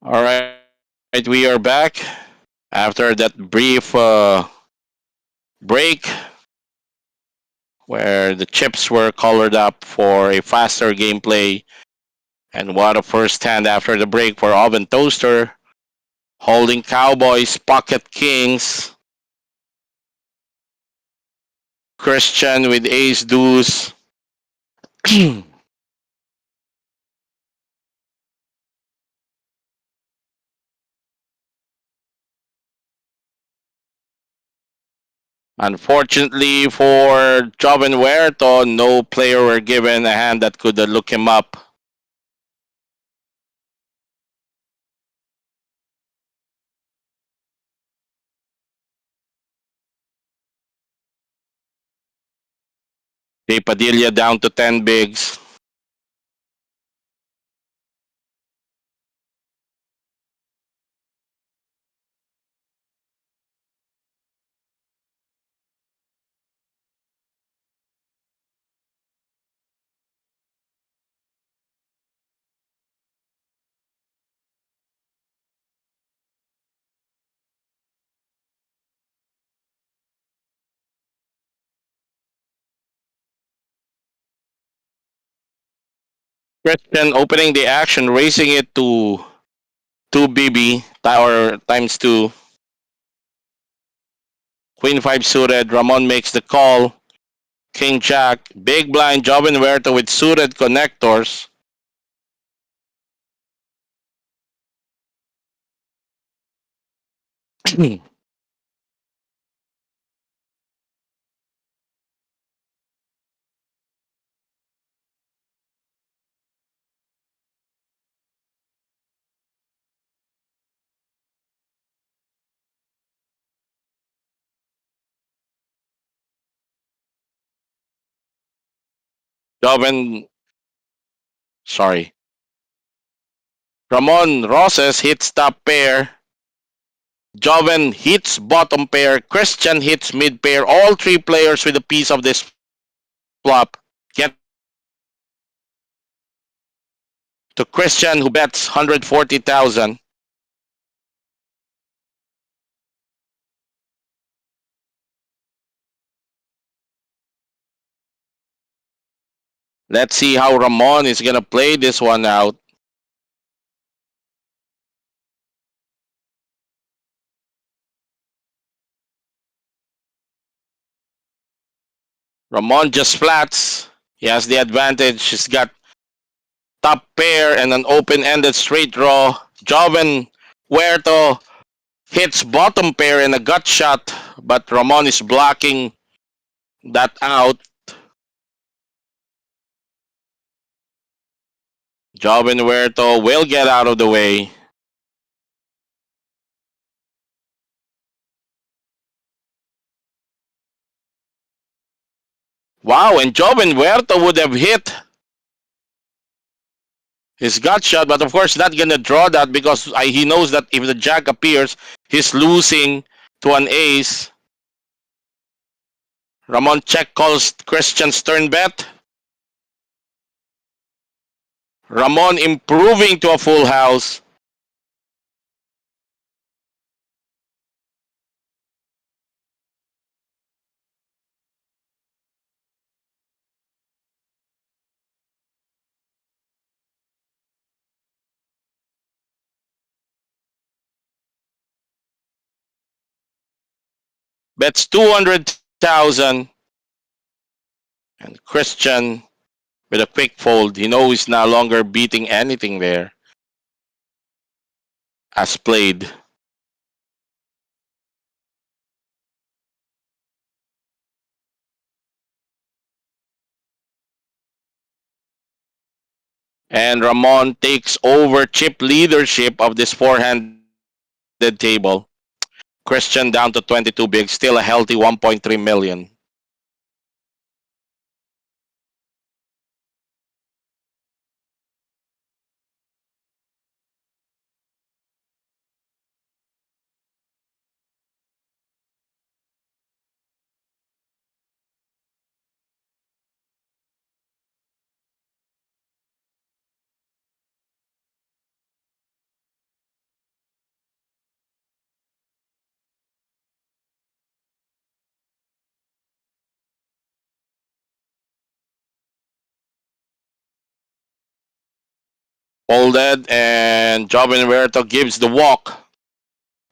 [SPEAKER 2] All right, we are back after that brief break where the chips were colored up for a faster gameplay. And what a first hand after the break for Oven Toaster, holding Cowboys, Pocket Kings, Christian with Ace Deuce. Unfortunately for Joven Huerto, no player were given a hand that could look him up. Jay Padilla down to 10 bigs. Christian opening the action, raising it to 2 BB or times 2. Queen 5 suited. Ramon makes the call. King Jack. Big blind. Joven Huerta with suited connectors. Joven, sorry. Ramon Roses hits top pair. Joven hits bottom pair. Christian hits mid pair. All three players with a piece of this flop get to Christian, who bets 140,000. Let's see how Ramon is gonna play this one out. Ramon just flats. He has the advantage. He's got top pair and an open-ended straight draw. Joven Huerto hits bottom pair in a gut shot, but Ramon is blocking that out. Joven Huerto will get out of the way. Wow, and Joven Huerto would have hit his gut shot, but of course not gonna draw that because he knows that if the jack appears, he's losing to an ace. Ramon check calls Christian's turn bet. Ramon improving to a full house. Bets 200,000. And Christian with a quick fold. He knows he's no longer beating anything there as played. And Ramon takes over chip leadership of this four-handed table. Christian down to 22 big, still a healthy 1.3 million. Folded, and Joven Huerto gives the walk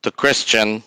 [SPEAKER 2] to Christian.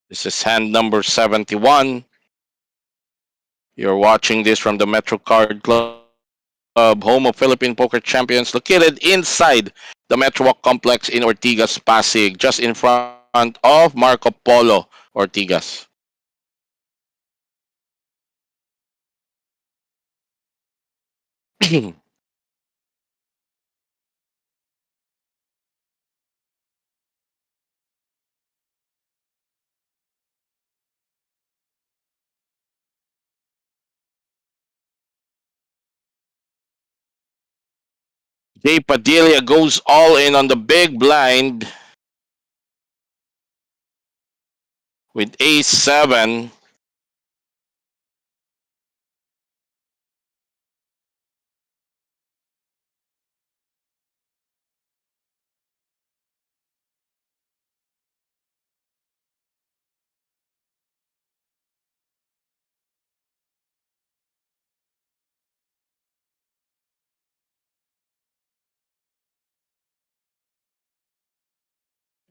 [SPEAKER 2] This is hand number 71. You're watching this from the Metro Card Club, home of Philippine Poker Champions, located inside the Metro Walk Complex in Ortigas, Pasig, just in front of Marco Polo, Ortigas. Jay Padilla goes all in on the big blind with ace 7.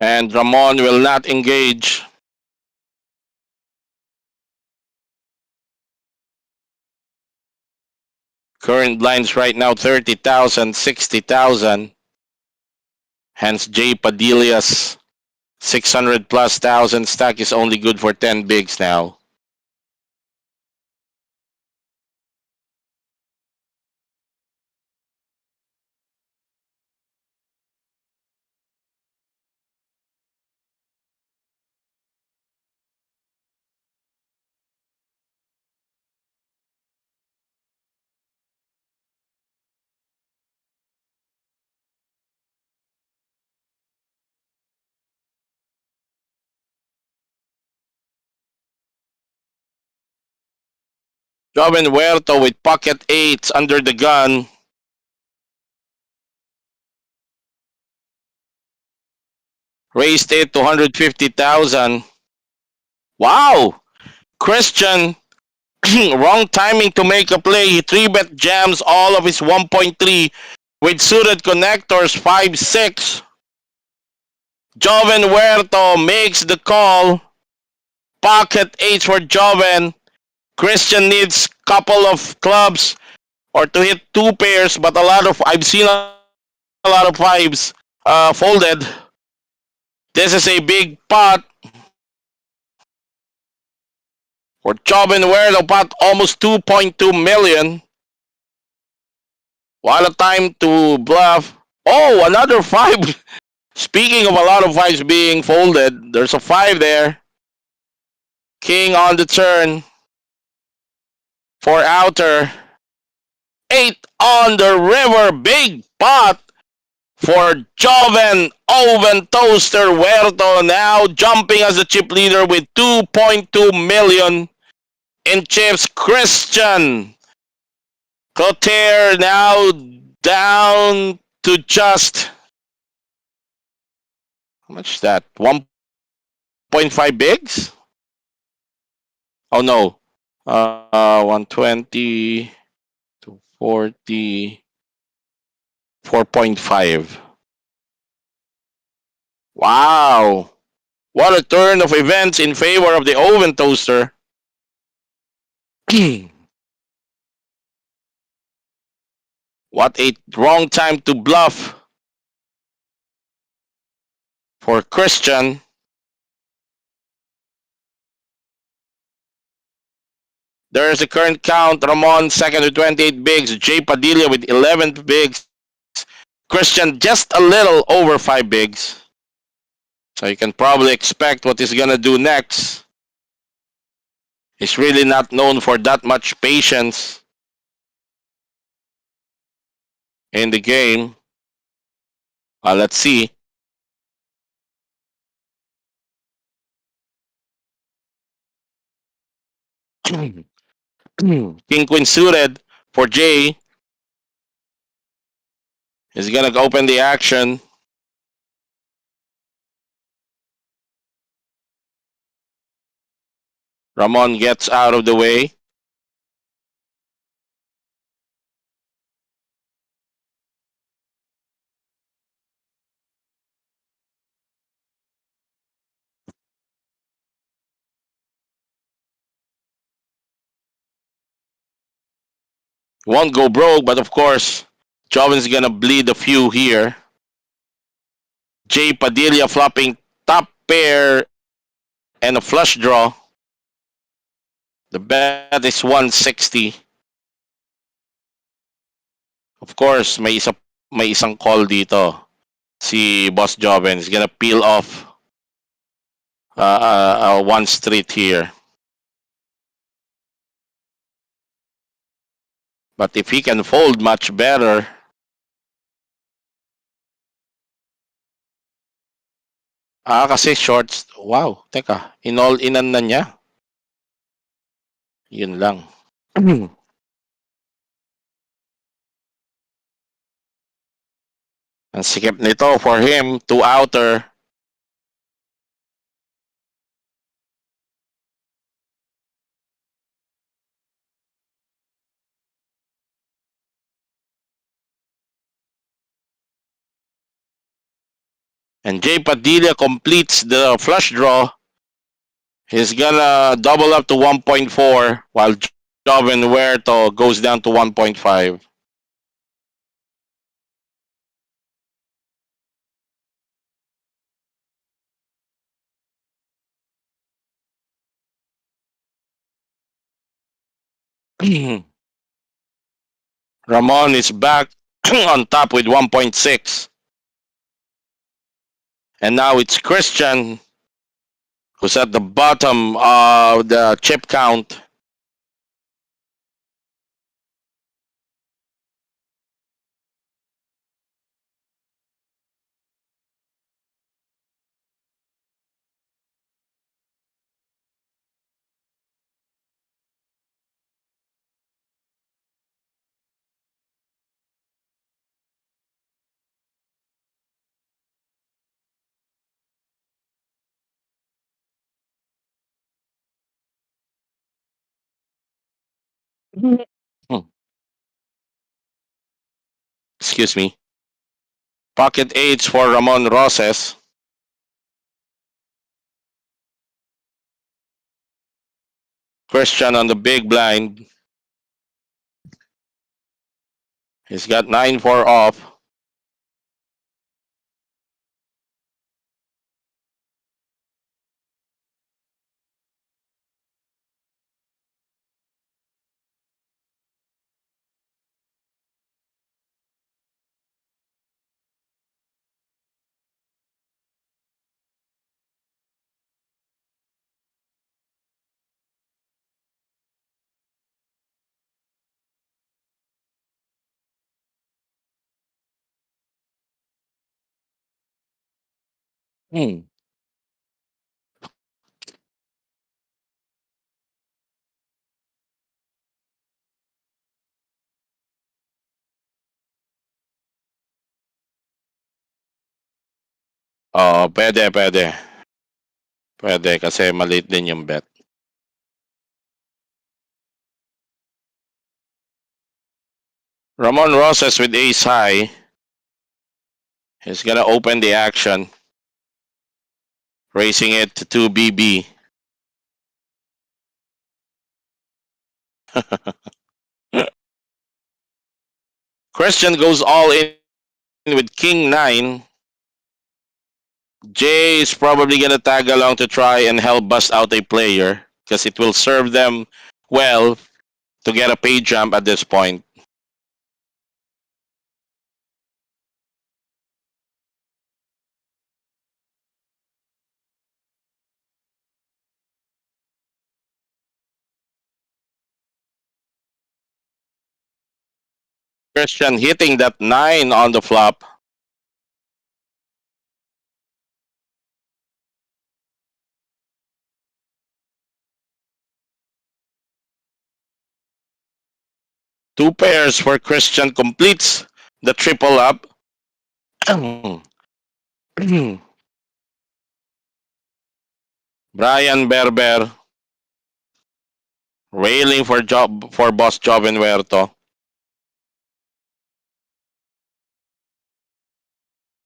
[SPEAKER 2] And Ramon will not engage. Current blinds right now 30,000, 60,000. Hence Jay Padilla's 600 plus thousand stack is only good for 10 bigs now. Joven Huerto with pocket eights under the gun. Raised it to 150,000. Wow! Christian, wrong timing to make a play. He 3-bet jams all of his 1.3 with suited connectors 5-6. Joven Huerto makes the call. Pocket eights for Joven. Christian needs couple of clubs or to hit two pairs, but I've seen a lot of fives folded. This is a big pot for Joven Huerto, pot almost 2.2 million. What a time to bluff. Oh, another five. Speaking of a lot of fives being folded, there's a 5 there. King on the turn for outer. 8 on the river. Big pot for Joven Oven Toaster Huerto, now jumping as the chip leader with 2.2 million in chips. Christian Clotaire now down to just, how much is that? 1.5 bigs? Oh no. 120 to 40. 4.5. Wow. What a turn of events in favor of the Oven Toaster. What a wrong time to bluff for Christian. There is a current count. Ramon second with 28 bigs. Jay Padilla with 11 bigs. Christian just a little over 5 bigs. So you can probably expect what he's gonna do next. He's really not known for that much patience. in the game. Let's see. King Queen suited for Jay is gonna open the action. Ramon gets out of the way. Won't go broke, but of course, Jovin's gonna bleed a few here. Jay Padilla flopping top pair and a flush draw. The bet is 160. Of course, may isang call dito. Si Boss Joven is gonna peel off one street here. But if he can fold much better, kasi shorts, wow, teka, in-all-inan na niya. Yun lang. Ang sikip nito for him, two outer. And Jay Padilla completes the flush draw. He's gonna double up to 1.4 while Joven Huerto goes down to 1.5. Ramon is back on top with 1.6. And now it's Christian who's at the bottom of the chip count. Hmm, Excuse me. Pocket eights for Ramon Roses. Christian on the big blind. He's got 9-4 off. Hmm. Oh, pwede. Pwede kasi maliit din yung bet. Ramon Roses with ace high. He's gonna open the action. Raising it to 2BB. Christian goes all in with King 9. Jay is probably gonna tag along to try and help bust out a player because it will serve them well to get a pay jump at this point. Christian hitting that 9 on the flop. Two pairs for Christian completes the triple up. Brian Berber railing for Boss Joven Huerto.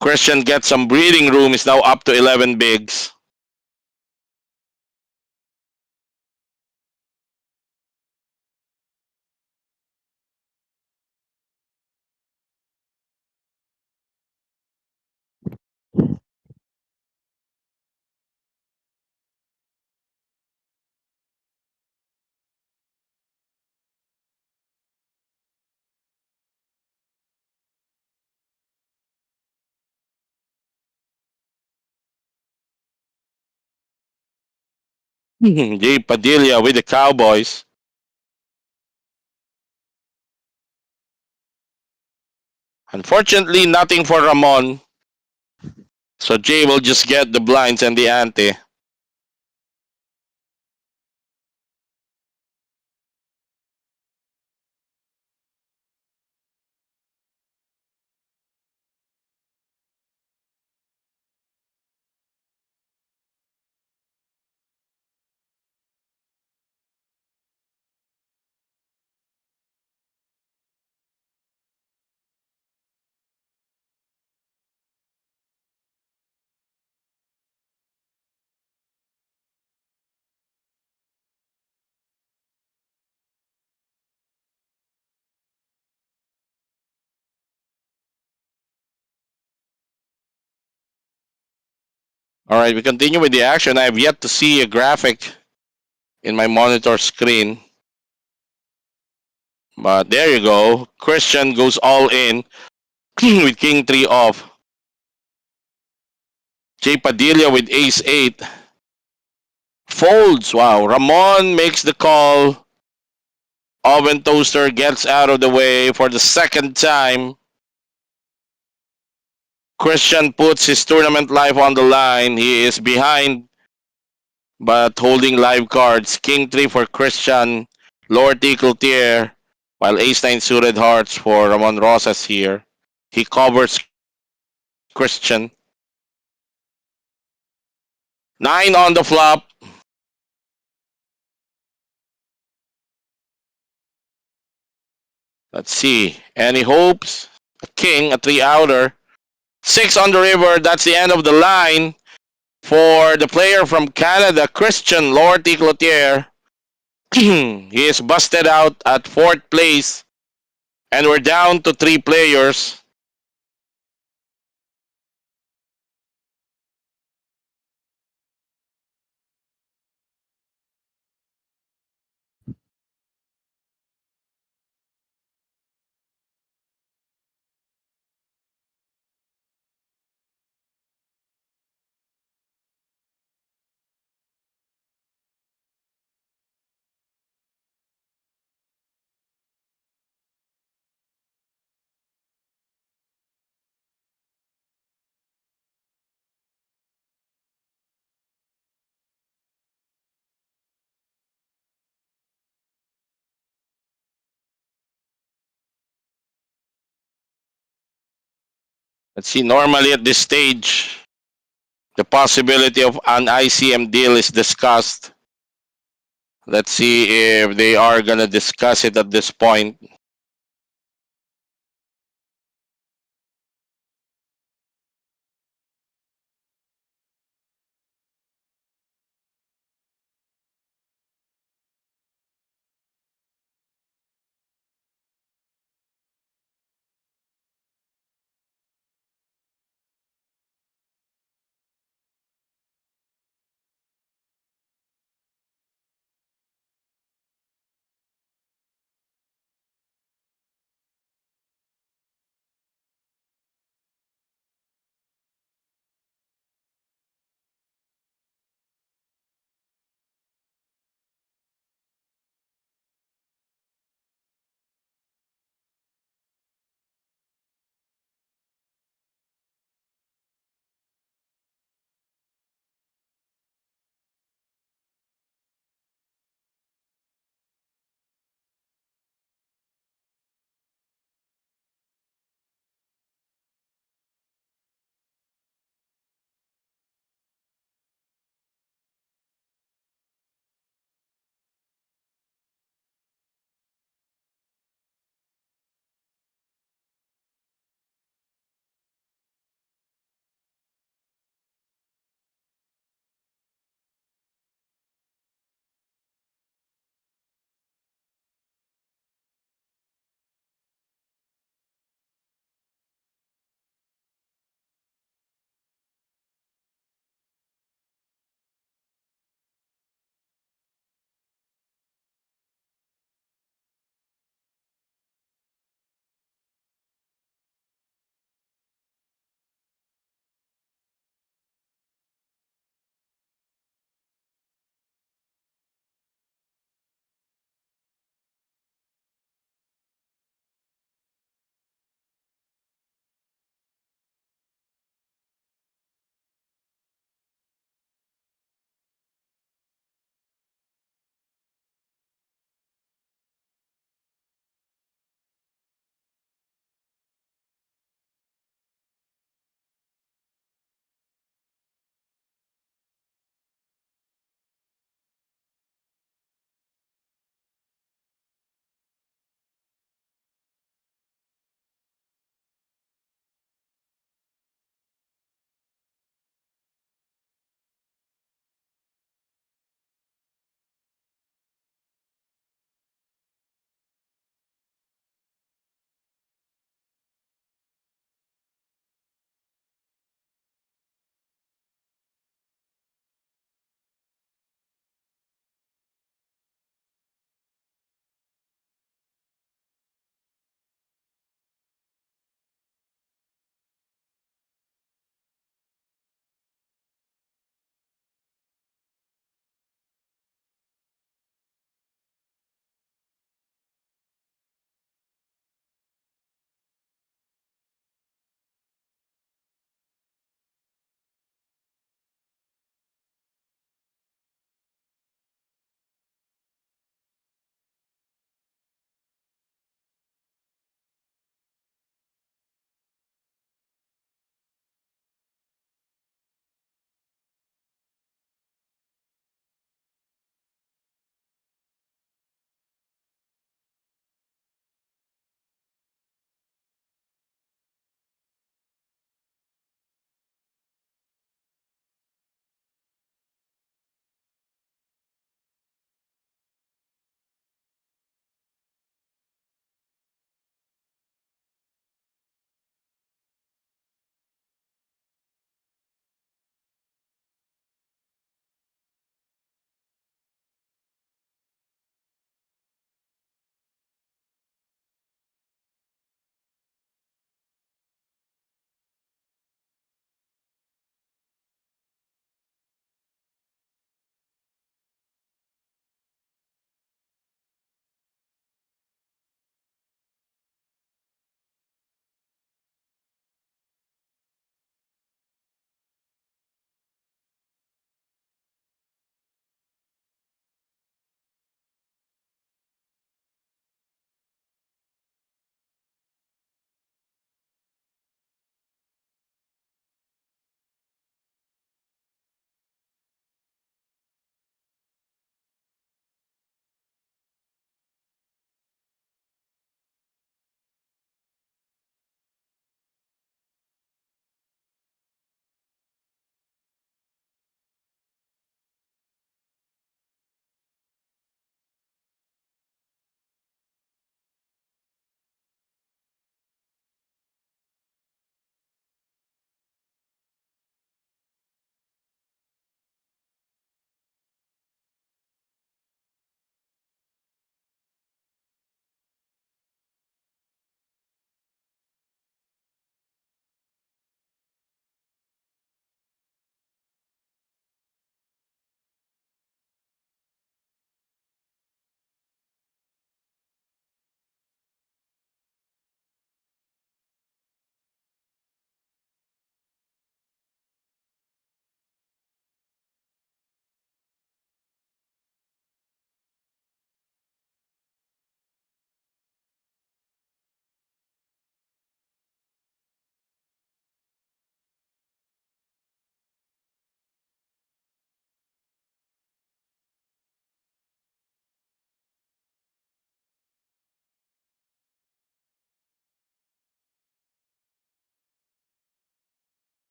[SPEAKER 2] Christian gets some breathing room, is now up to 11 bigs. Jay Padilla with the Cowboys. Unfortunately, nothing for Ramon. So Jay will just get the blinds and the ante. All right, we continue with the action. I have yet to see a graphic in my monitor screen. But there you go. Christian goes all in with King 3 off. Jay Padilla with Ace 8. Folds. Wow. Ramon makes the call. Oven Toaster gets out of the way for the second time. Christian puts his tournament life on the line. He is behind but holding live cards. King 3 for Christian. Lord T. Cloutier. While Ace 9 suited hearts for Ramon Rosas here. He covers Christian. 9 on the flop. Let's see. Any hopes? A king, a 3-outer. 6 on the river. That's the end of the line for the player from Canada, Christian Lord T. Cloutier. He is busted out at 4th place. And we're down to 3 players. Let's see. Normally at this stage, the possibility of an ICM deal is discussed. Let's see if they are going to discuss it at this point.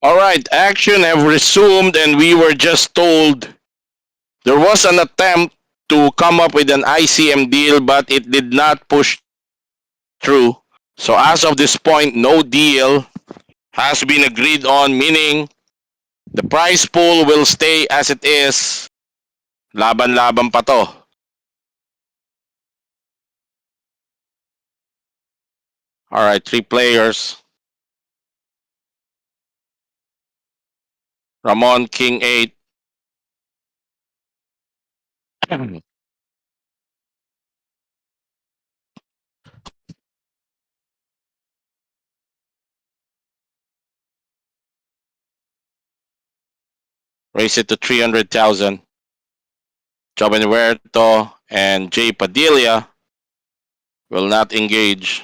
[SPEAKER 2] All right, action have resumed, and we were just told there was an attempt to come up with an ICM deal, but it did not push through. So as of this point, no deal has been agreed on, meaning the prize pool will stay as it is. Laban-laban pa to. All right, three players. Ramon, King 8. Raise it to 300,000. Joven Huerto and Jay Padilla will not engage.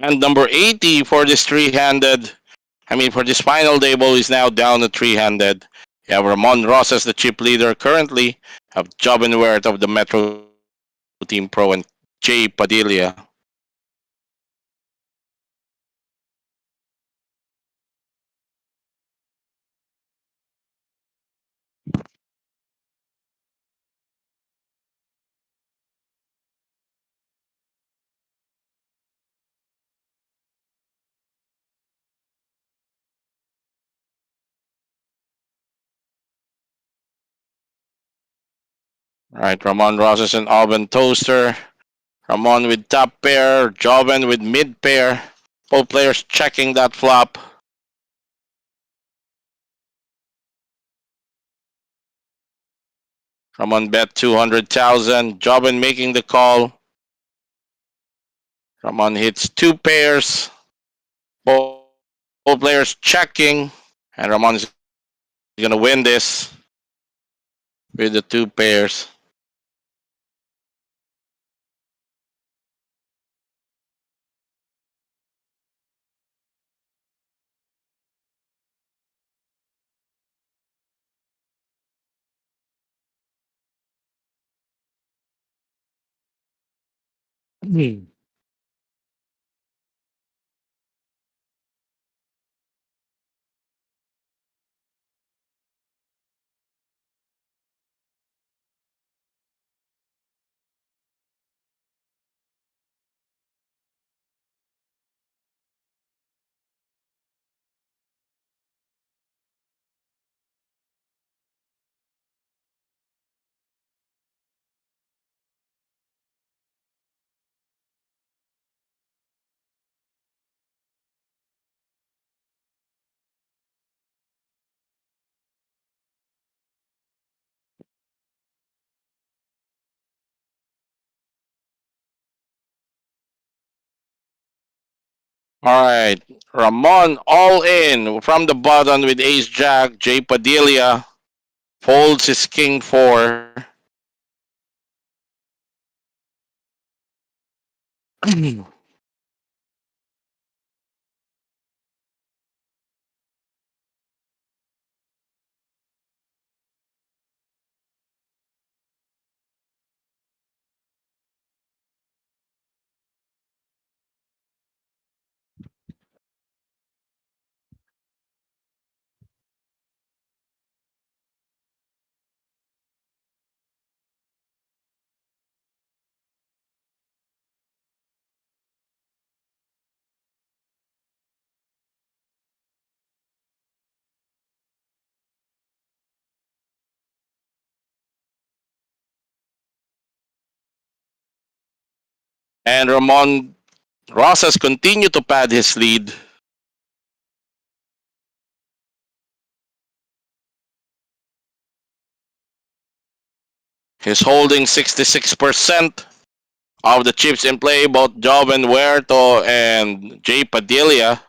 [SPEAKER 2] And number 80 for this for this final table is now down to three-handed. You have Ramon Ross as the chip leader currently, have Joven Wert of the Metro Team Pro and Jay Padilla. All right, Ramon Ross is an oven toaster. Ramon with top pair, Joven with mid pair. Both players checking that flop. Ramon bet 200,000. Joven making the call. Ramon hits two pairs. Both players checking. And Ramon is gonna win this with the two pairs. All right, Ramon all in from the bottom with Ace Jack. Jay Padilla folds his King 4. And Ramon Rosas continue to pad his lead. He's holding 66% of the chips in play. Both Joven Huerto and Jay Padilla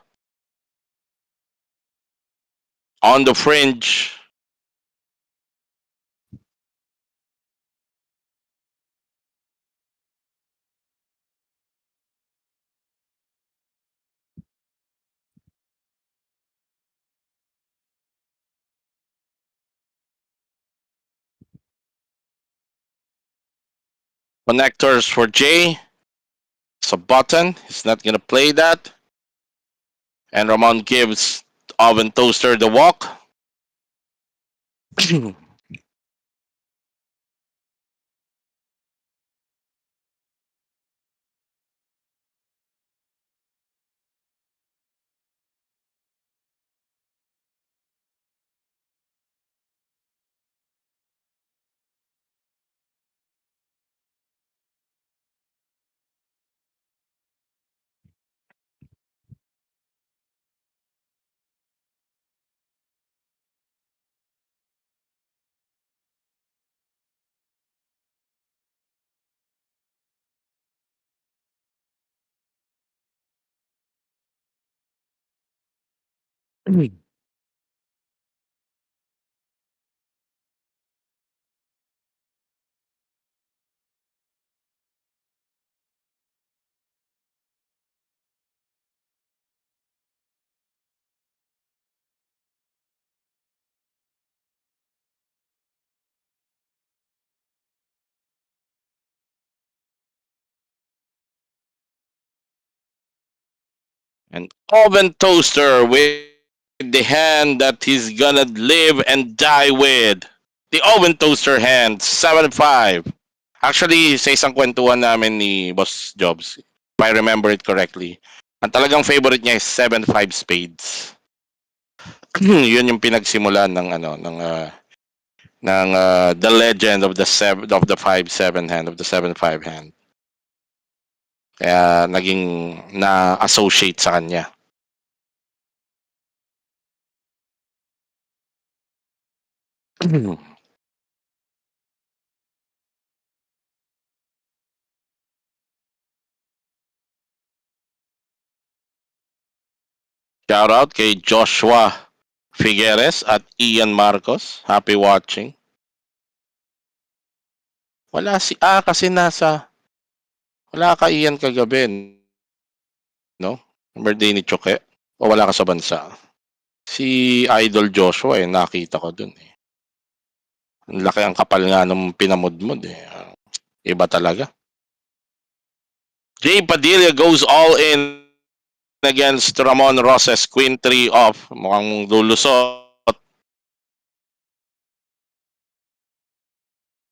[SPEAKER 2] on the fringe. Connectors for Jay. It's a button. He's not gonna play that. And Ramon gives Oven Toaster the walk. And Oven Toaster with the hand that he's gonna live and die with. The Oven Toaster hand, 7-5. Actually, sa isang kwentuhan namin ni Boss Jobs, if I remember it correctly, ang talagang favorite niya is 7-5 spades. Yun yung pinagsimulan ng the legend of the 5-7 hand, of the 7-5 hand. Kaya naging na-associate sa kanya. Shout out kay Joshua Figueres at Ian Marcos. Happy watching. Wala si... kasi wala ka Ian kagabi, no? Birthday ni Choke. O wala ka sa bansa? Si Idol Joshua nakita ko dun eh. Ang laki ang kapal nga nung pinamudmod eh. Iba talaga. Jay Padilla goes all in against Ramon Roses. Queen 3 off. Mukhang lulusot.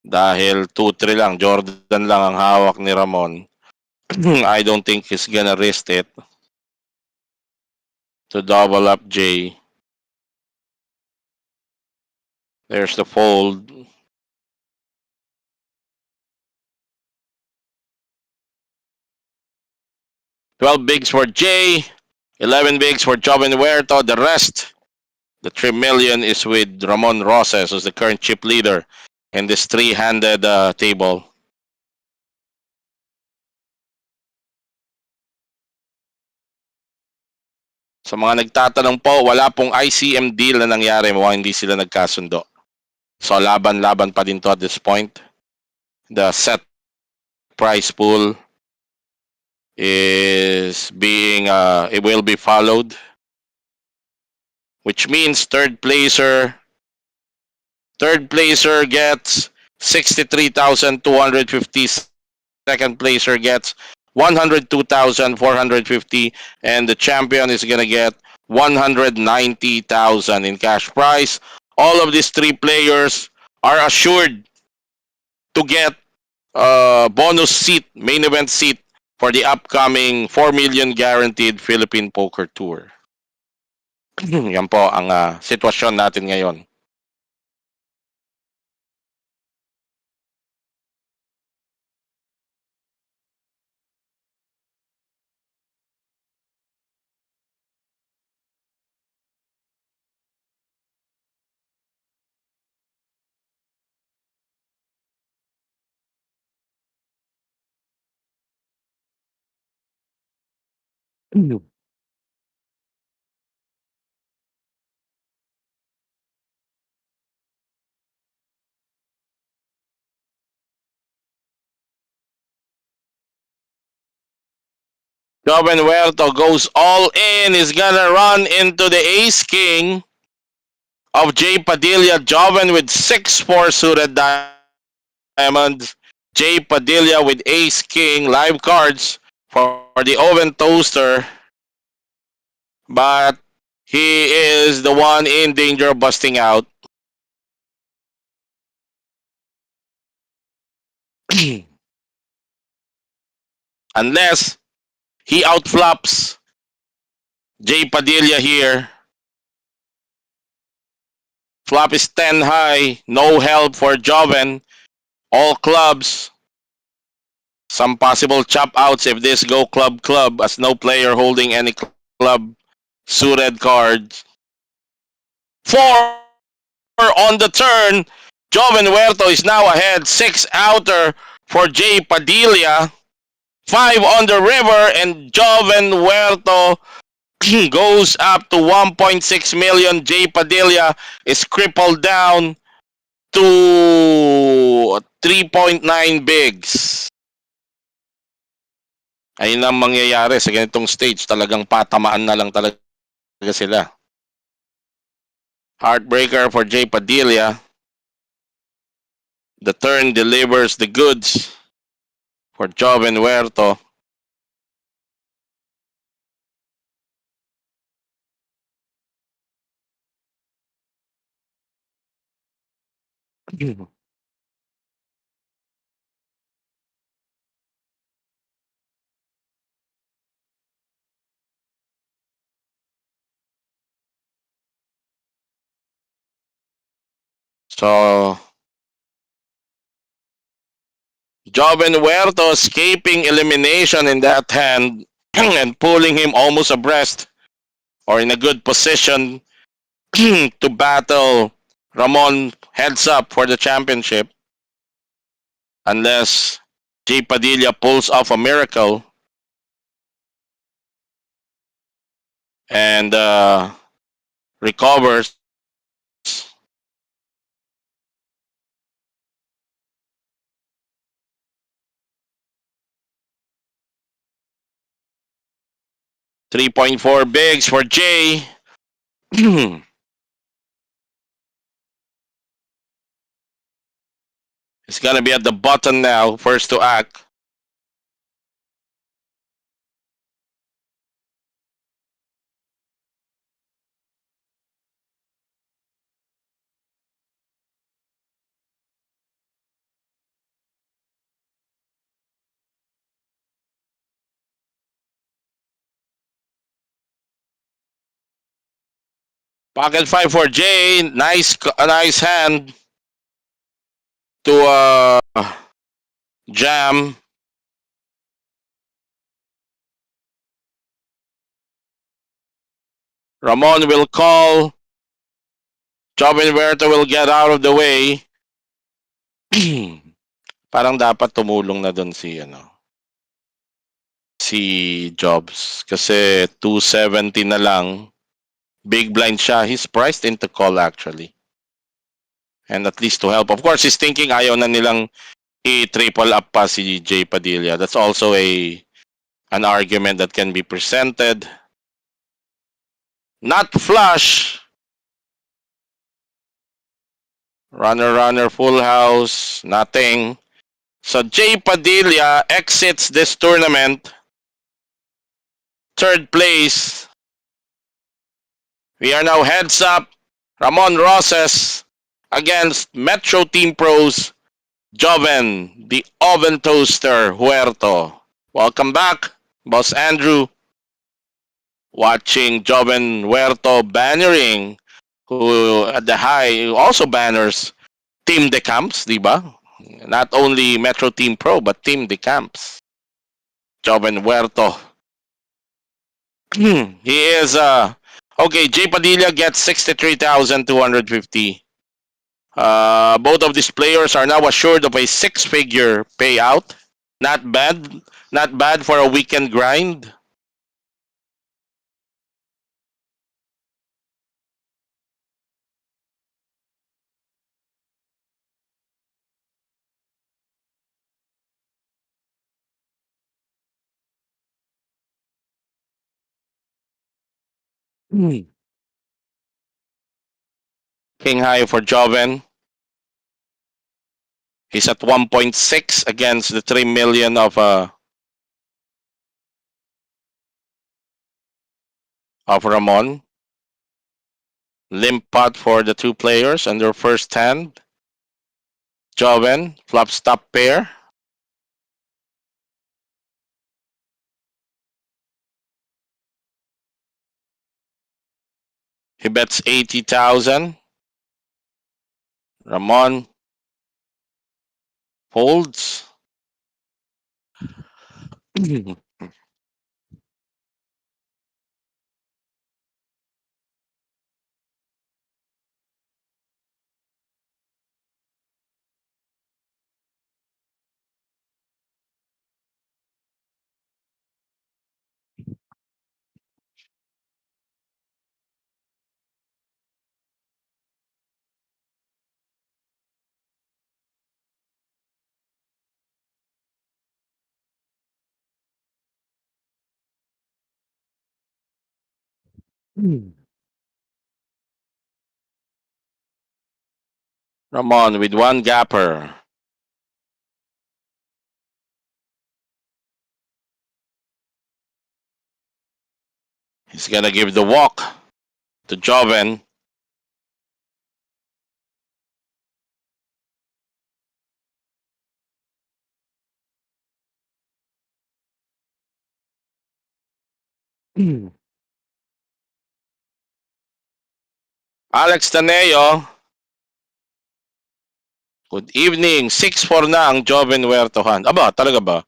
[SPEAKER 2] Dahil 2-3 lang. Jordan lang ang hawak ni Ramon. I don't think he's gonna risk it. To double up Jay. There's the fold. $12 bigs for Jay. 11 bigs for Joven Huerto. The rest, the 3 million, is with Ramon Roses, who's the current chip leader in this three-handed table. Sa mga nagtatanong po, wala pong ICM deal na nangyari. Mukhang hindi sila nagkasundo. So laban-laban pa din to at this point. The set price pool is being, it will be followed. Which means third placer gets 63,250. Second placer gets 102,450, and the champion is gonna get 190,000 in cash prize. All of these three players are assured to get a bonus seat, main event seat, for the upcoming 4 million guaranteed Philippine Poker Tour. Yan po ang sitwasyon natin ngayon. Joven Huerto goes all in. He's gonna run into the ace king of Jay Padilla. Joven with 6-4 suited diamonds. Jay Padilla with ace king live cards for the oven toaster. But he is the one in danger of busting out. Unless he outflops Jay Padilla here. Flop is 10 high. No help for Joven. All clubs. Some possible chop outs if this go club as no player holding any club suited cards. 4 on the turn. Joven Huerto is now ahead. 6 outer for Jay Padilla. 5 on the river, and Joven Huerto goes up to 1.6 million. Jay Padilla is crippled down to 3.9 bigs. Ayun ang mangyayari sa ganitong stage. Talagang patamaan na lang talaga sila. Heartbreaker for Jay Padilla. The turn delivers the goods for Joven Huerto. So, Joven Huerto escaping elimination in that hand and pulling him almost abreast or in a good position to battle Ramon heads up for the championship. Unless Jay Padilla pulls off a miracle and recovers 3.4 bigs for Jay. It's gonna be at the button now, first to act. Pocket five for Jay. Nice hand to jam. Ramon will call. Jobin Huerta will get out of the way. Parang dapat tumulong na doon si Jobs kasi 270 na lang. Big blind siya. He's priced into call actually. And at least to help. Of course, he's thinking ayaw na nilang i-triple up pa si Jay Padilla. That's also an argument that can be presented. Not flush. Runner, full house, nothing. So Jay Padilla exits this tournament. Third place. We are now heads up. Ramon Roses against Metro Team Pros. Joven, the oven toaster, Huerto. Welcome back, Boss Andrew. Watching Joven Huerto bannering, who at the high also banners Team De Camps, diba? Not only Metro Team Pro, but Team De Camps. Joven Huerto. He is okay. Jay Padilla gets 63,250. Both of these players are now assured of a six-figure payout. Not bad. Not bad for a weekend grind. King high for Joven. He's at 1.6 against the 3 million of Ramon. Limp pot for the two players and their first hand. Joven, flop stop pair. He bets 80,000. Ramon folds. Ramon with one gapper. He's gonna give the walk to Joven. Alex Taneo. Good evening. 6-4 na ang Joven Huertohan. Aba, talaga ba?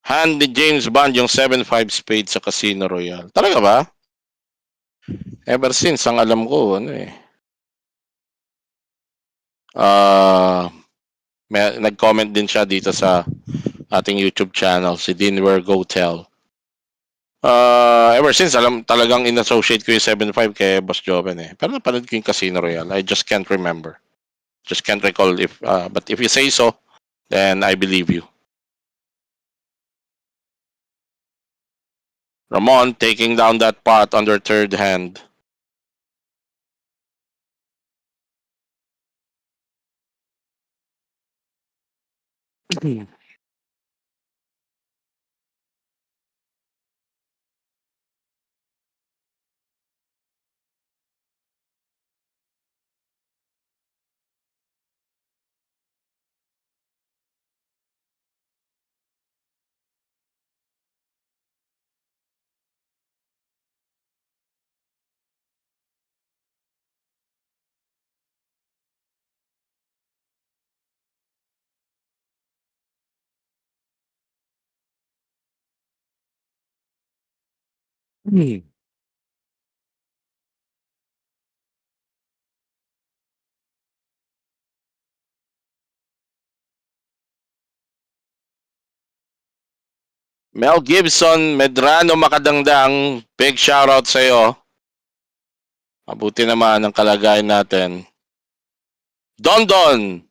[SPEAKER 2] Hand ni James Bond yung 7-5 spade sa Casino Royale. Talaga ba? Ever since, ang alam ko, nag-comment din siya dito sa ating YouTube channel, si Dinwer Go Tell. Ever since, talagang in-associate ko yung 7-5 kay Boss Joven Pero napanood ko yung Casino Royale. I just can't remember. Just can't recall if, but if you say so, then I believe you. Ramon taking down that pot on their third hand. Mel Gibson, Medrano Makadangdang, big shoutout sa iyo. Mabuti naman ang kalagayan natin. Don Don,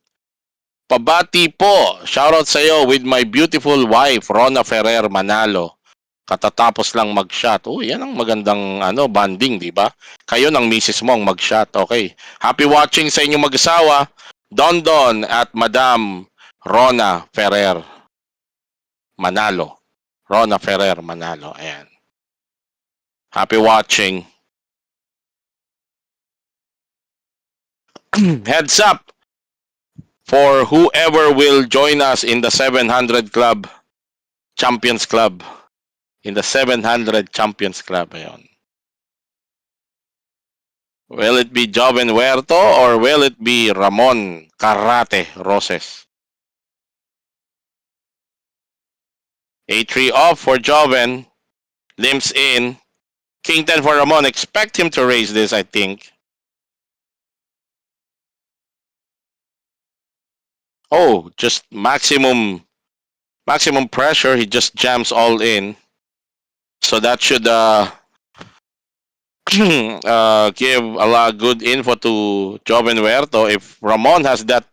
[SPEAKER 2] pabati po. Shoutout sa iyo with my beautiful wife, Rona Ferrer Manalo. Katatapos lang mag-shot. Oh, yan ang magandang banding, di ba? Kayo ng misis mo ang mag-shot. Okay. Happy watching sa inyong mag-asawa, Don Don at Madam Rona Ferrer Manalo. Rona Ferrer Manalo. Ayan. Happy watching. Heads up for whoever will join us in the 700 Club, Champions Club. In the 700 Champions Club. Ayan. Will it be Joven Huerto or will it be Ramon Karate Roses? A3 off for Joven. Limps in. King 10 for Ramon. Expect him to raise this, I think. Oh, just maximum pressure. He just jams all in. So that should give a lot of good info to Joven Huerto. If Ramon has that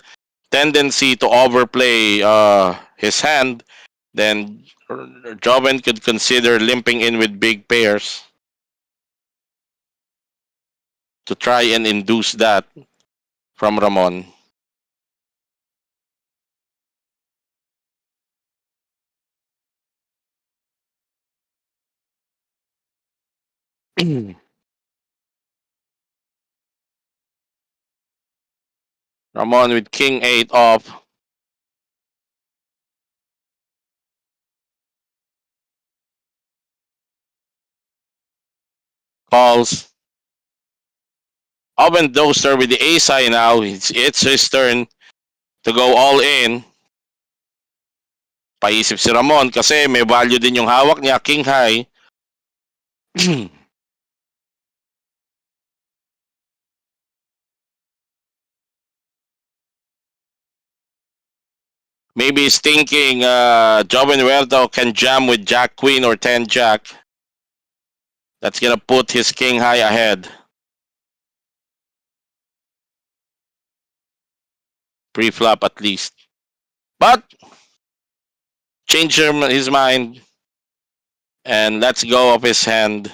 [SPEAKER 2] tendency to overplay his hand, then Joven could consider limping in with big pairs to try and induce that from Ramon. Ramon with King 8 off. Calls. Oven Doster with the ace high now. It's his turn to go all in. Paisip si Ramon kasi may value din yung hawak niya, King High. Maybe he's thinking Joven Huerto can jam with Jack Queen or 10 Jack. That's gonna put his King High ahead. Pre-flop at least. But change his mind and let's go of his hand.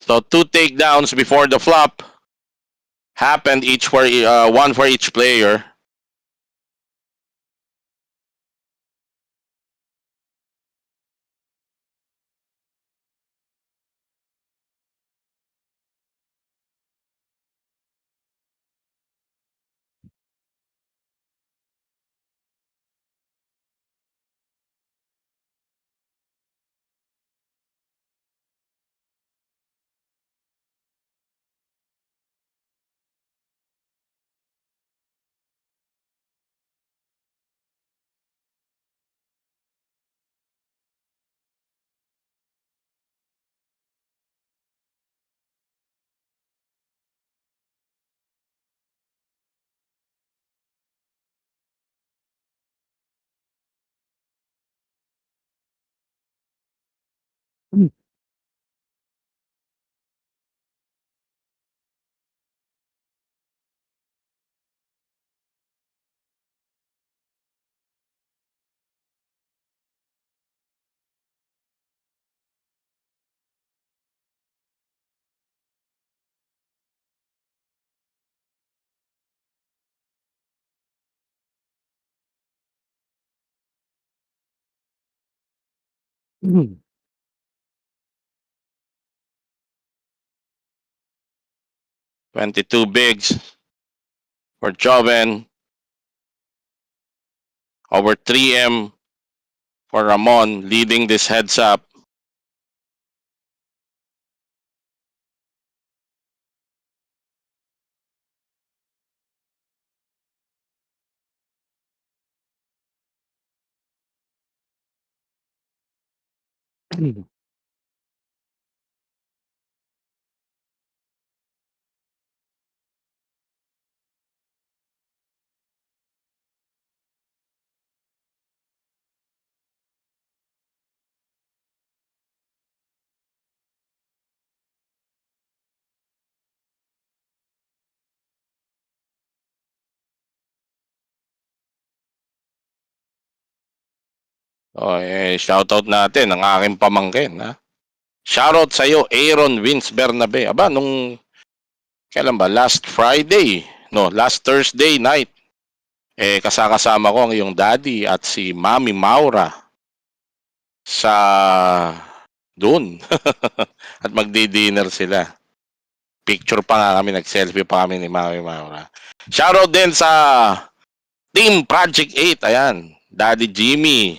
[SPEAKER 2] So 2 takedowns before the flop happened, each for one for each player. Mhm. 22 bigs for Joven. Over 3M for Ramon leading this heads up. Oh, shoutout natin ang aking pamangkin. Ha? Shoutout sa iyo, Aaron Vince Bernabe. Aba, nung kailan ba? Last Friday. No, last Thursday night. Kasama ko ang iyong daddy at si Mami Maura sa doon. At magdi-dinner sila. Picture pa nga kami, nag-selfie pa kami ni Mami Maura. Shoutout din sa Team Project 8. Ayan, Daddy Jimmy.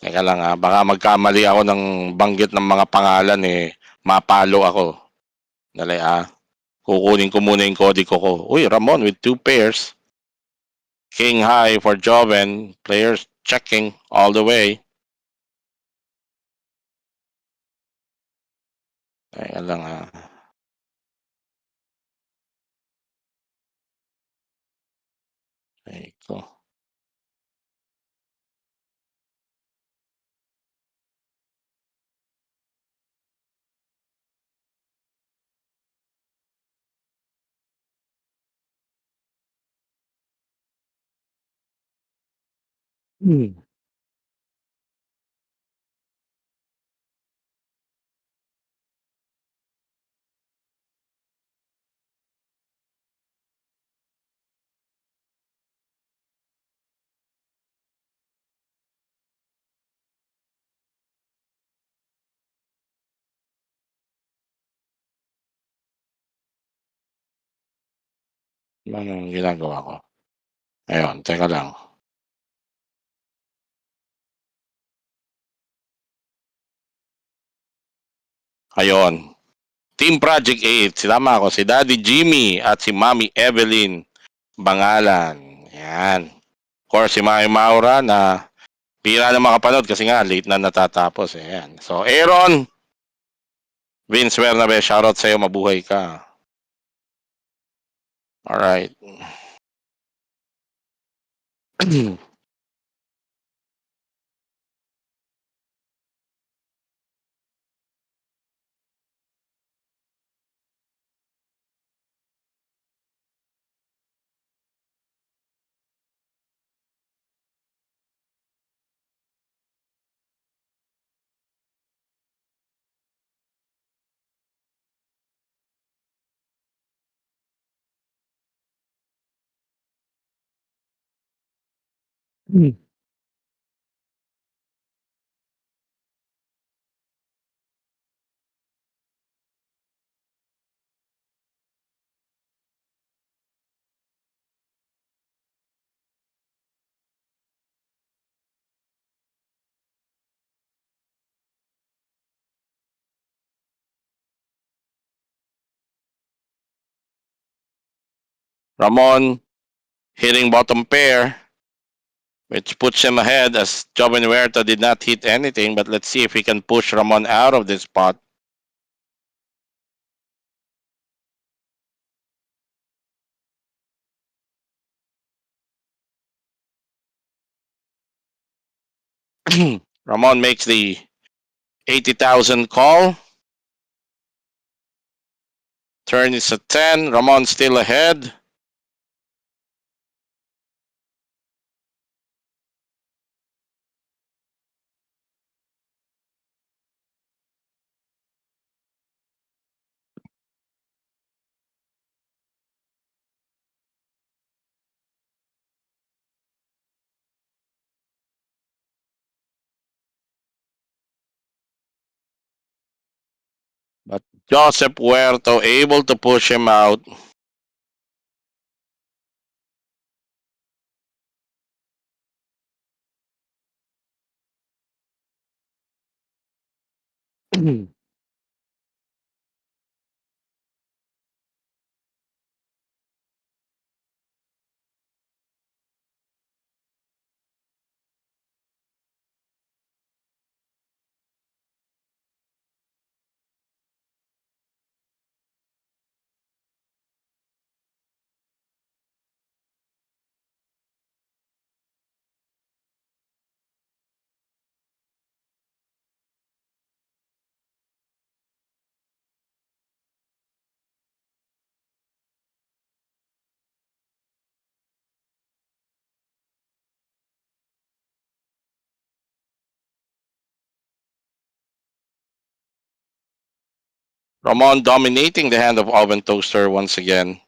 [SPEAKER 2] Teka lang baka magkamali ako ng banggit ng mga pangalan mapalo ako. Dali kukunin ko muna yung kodi ko. Uy, Ramon with 2 pairs. King high for Joven. Players checking all the way. Teka lang Ito. Anong ginagawa ko? Ayun, teka lang. Ayun. Team Project 8. Sinama ako si Daddy Jimmy at si Mami Evelyn Bangalan. Yan. Of course, si Mami Maura na pira na makapanood kasi nga late na natatapos. Yan. So, Aaron, Vince Bernabe, shoutout sa'yo. Mabuhay ka. Alright. Ramon hitting bottom pair, which puts him ahead as Joven Huerta did not hit anything. But let's see if he can push Ramon out of this spot. Ramon makes the 80,000 call. Turn is at 10. Ramon still ahead. But Joseph Huerto able to push him out. Ramon dominating the hand of Oven Toaster once again.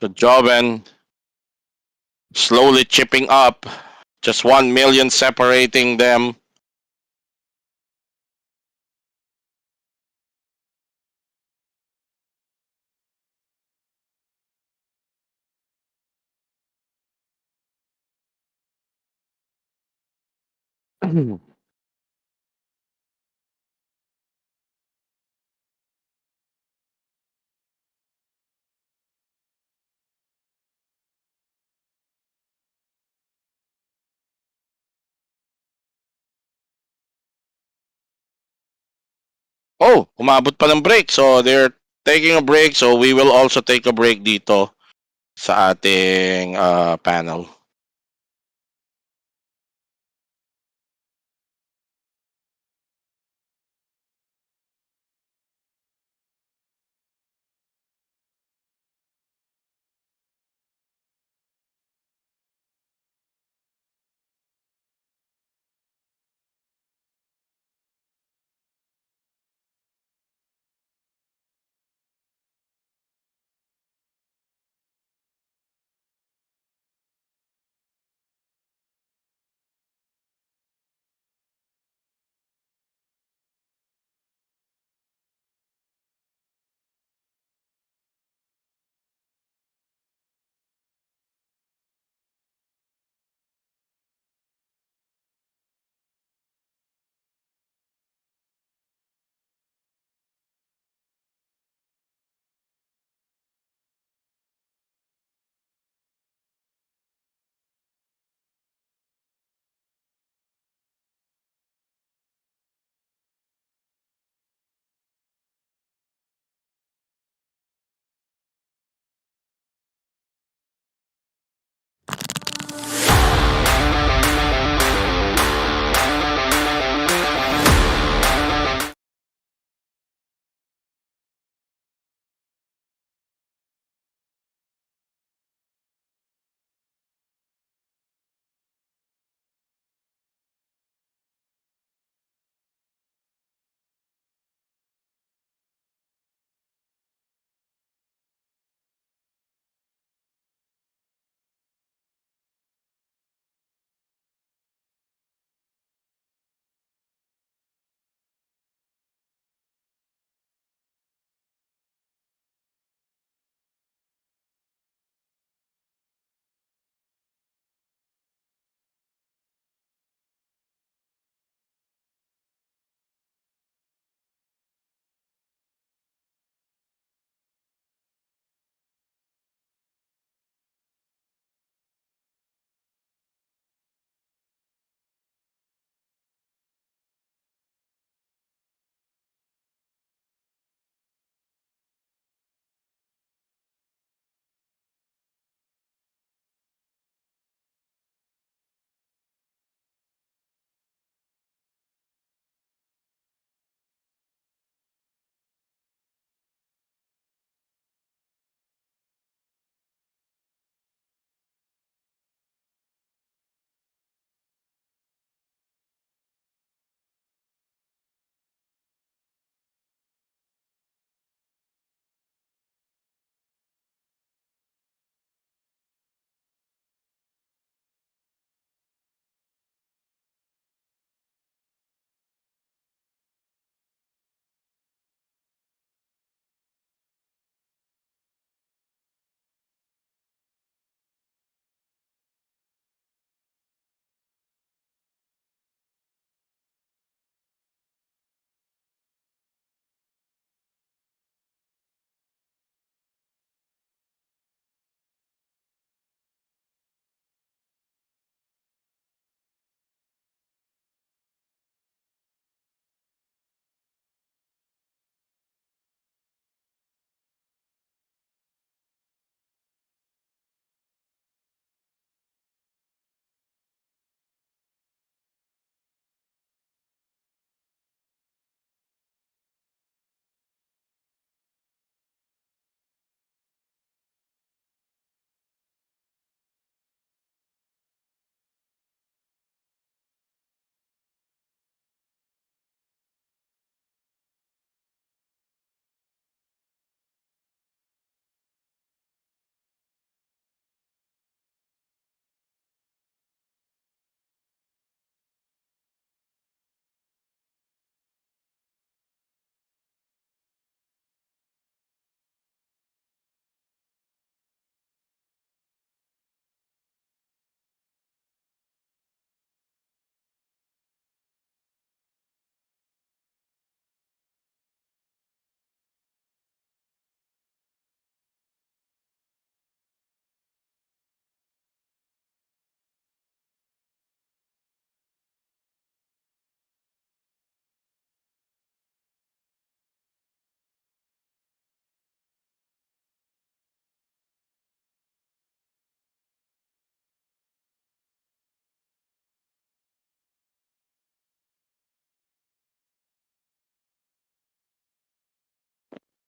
[SPEAKER 2] So Joven slowly chipping up. Just 1 million separating them. Oh, umabot pa ng break. So they're taking a break. So we will also take a break dito sa ating panel.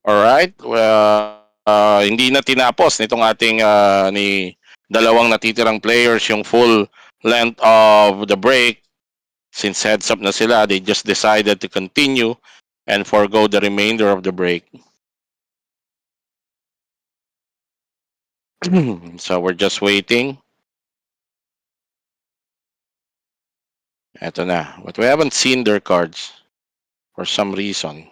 [SPEAKER 2] Alright, hindi na tinapos nitong ating ni dalawang natitirang players yung full length of the break. Since heads up na sila, they just decided to continue and forego the remainder of the break. So we're just waiting. Eto na. But we haven't seen their cards for some reason.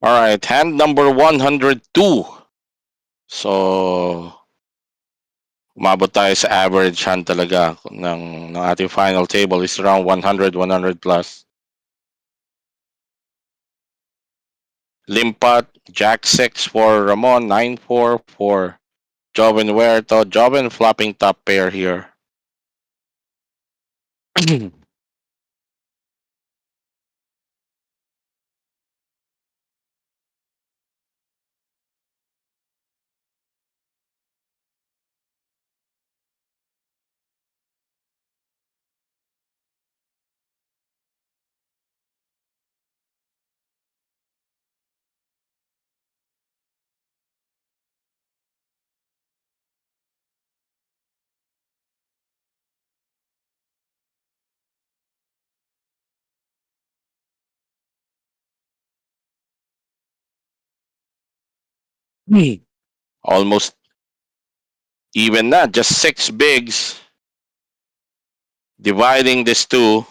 [SPEAKER 2] Alright, hand number 102. So, umabot tayo sa average hand talaga ng ating final table is around 100, 100 plus. Limpat, Jack 6 for Ramon, 9-4 for Joven Huerto. Joven flopping top pair here. Almost even na, just 6 bigs. Dividing this two.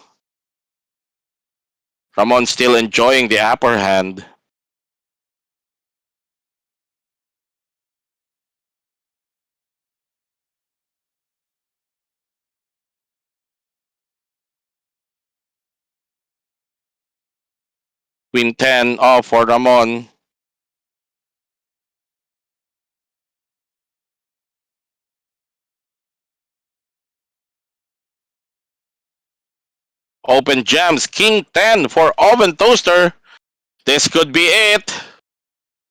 [SPEAKER 2] Ramon still enjoying the upper hand. Queen 10 off for Ramon. Open jams, King 10 for Oven Toaster. This could be it.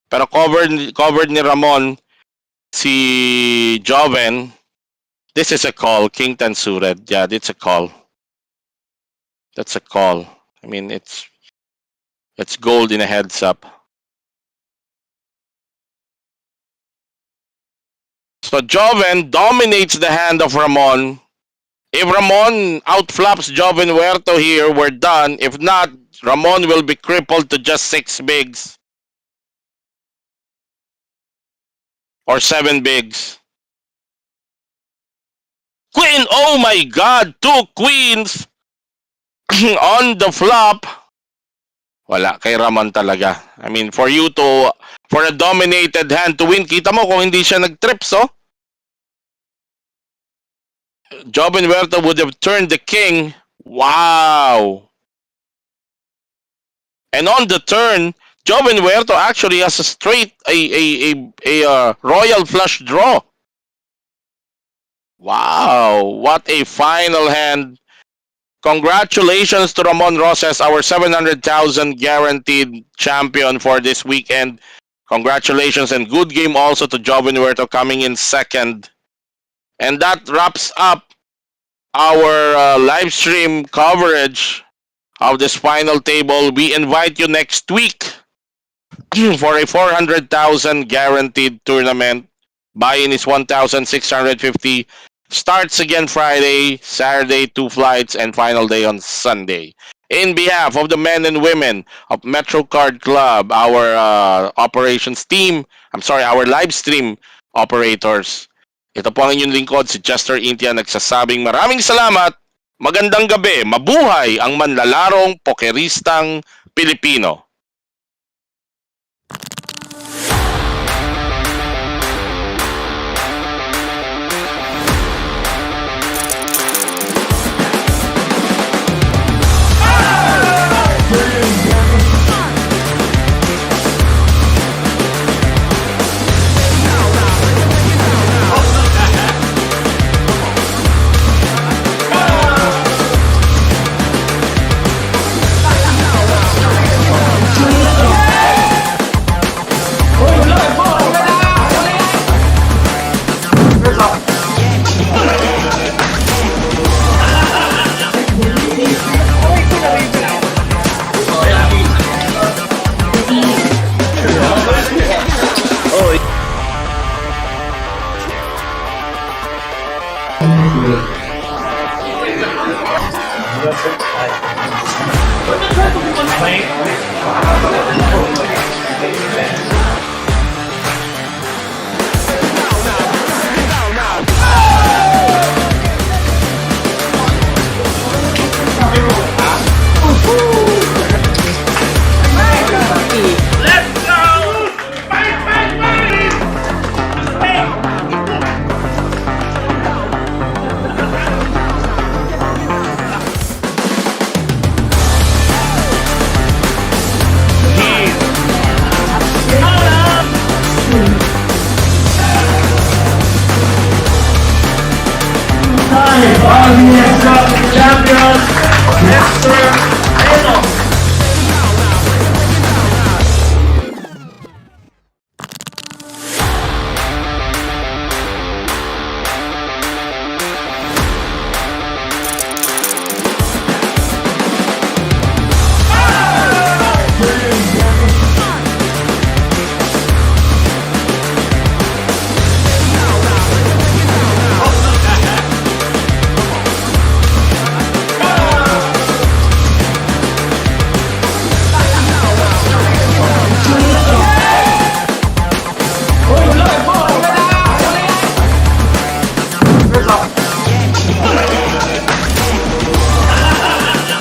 [SPEAKER 2] Pero covered ni Ramon si Joven. This is a call. King 10 suited. Yeah, it's a call. That's a call. I mean, it's gold in a heads up. So Joven dominates the hand of Ramon. If Ramon outflops Joven Huerto here, we're done. If not, Ramon will be crippled to just 6 bigs. Or 7 bigs. Queen! Oh my God! 2 queens! On the flop. Wala, kay Ramon talaga. I mean, for a dominated hand to win, kita mo kung hindi siya nag-trips, oh. Joven Huerta would have turned the king. Wow! And on the turn, Joven Huerta actually has a straight, a royal flush draw. Wow! What a final hand Congratulations to Ramon Roses, our 700,000 guaranteed champion for this weekend. Congratulations and good game also to Joven Huerto coming in second. And that wraps up our live stream coverage of this final table. We invite you next week for a 400,000 guaranteed tournament. Buy-in is 1,650. Starts again Friday, Saturday, 2 flights, and final day on Sunday. In behalf of the men and women of Metro Card Club, our operations team, our live stream operators, ito po ang inyong lingkod, si Chester Intia, nagsasabing maraming salamat, magandang gabi, mabuhay ang manlalarong pokeristang Pilipino.
[SPEAKER 1] RBS Cup champions, Mr.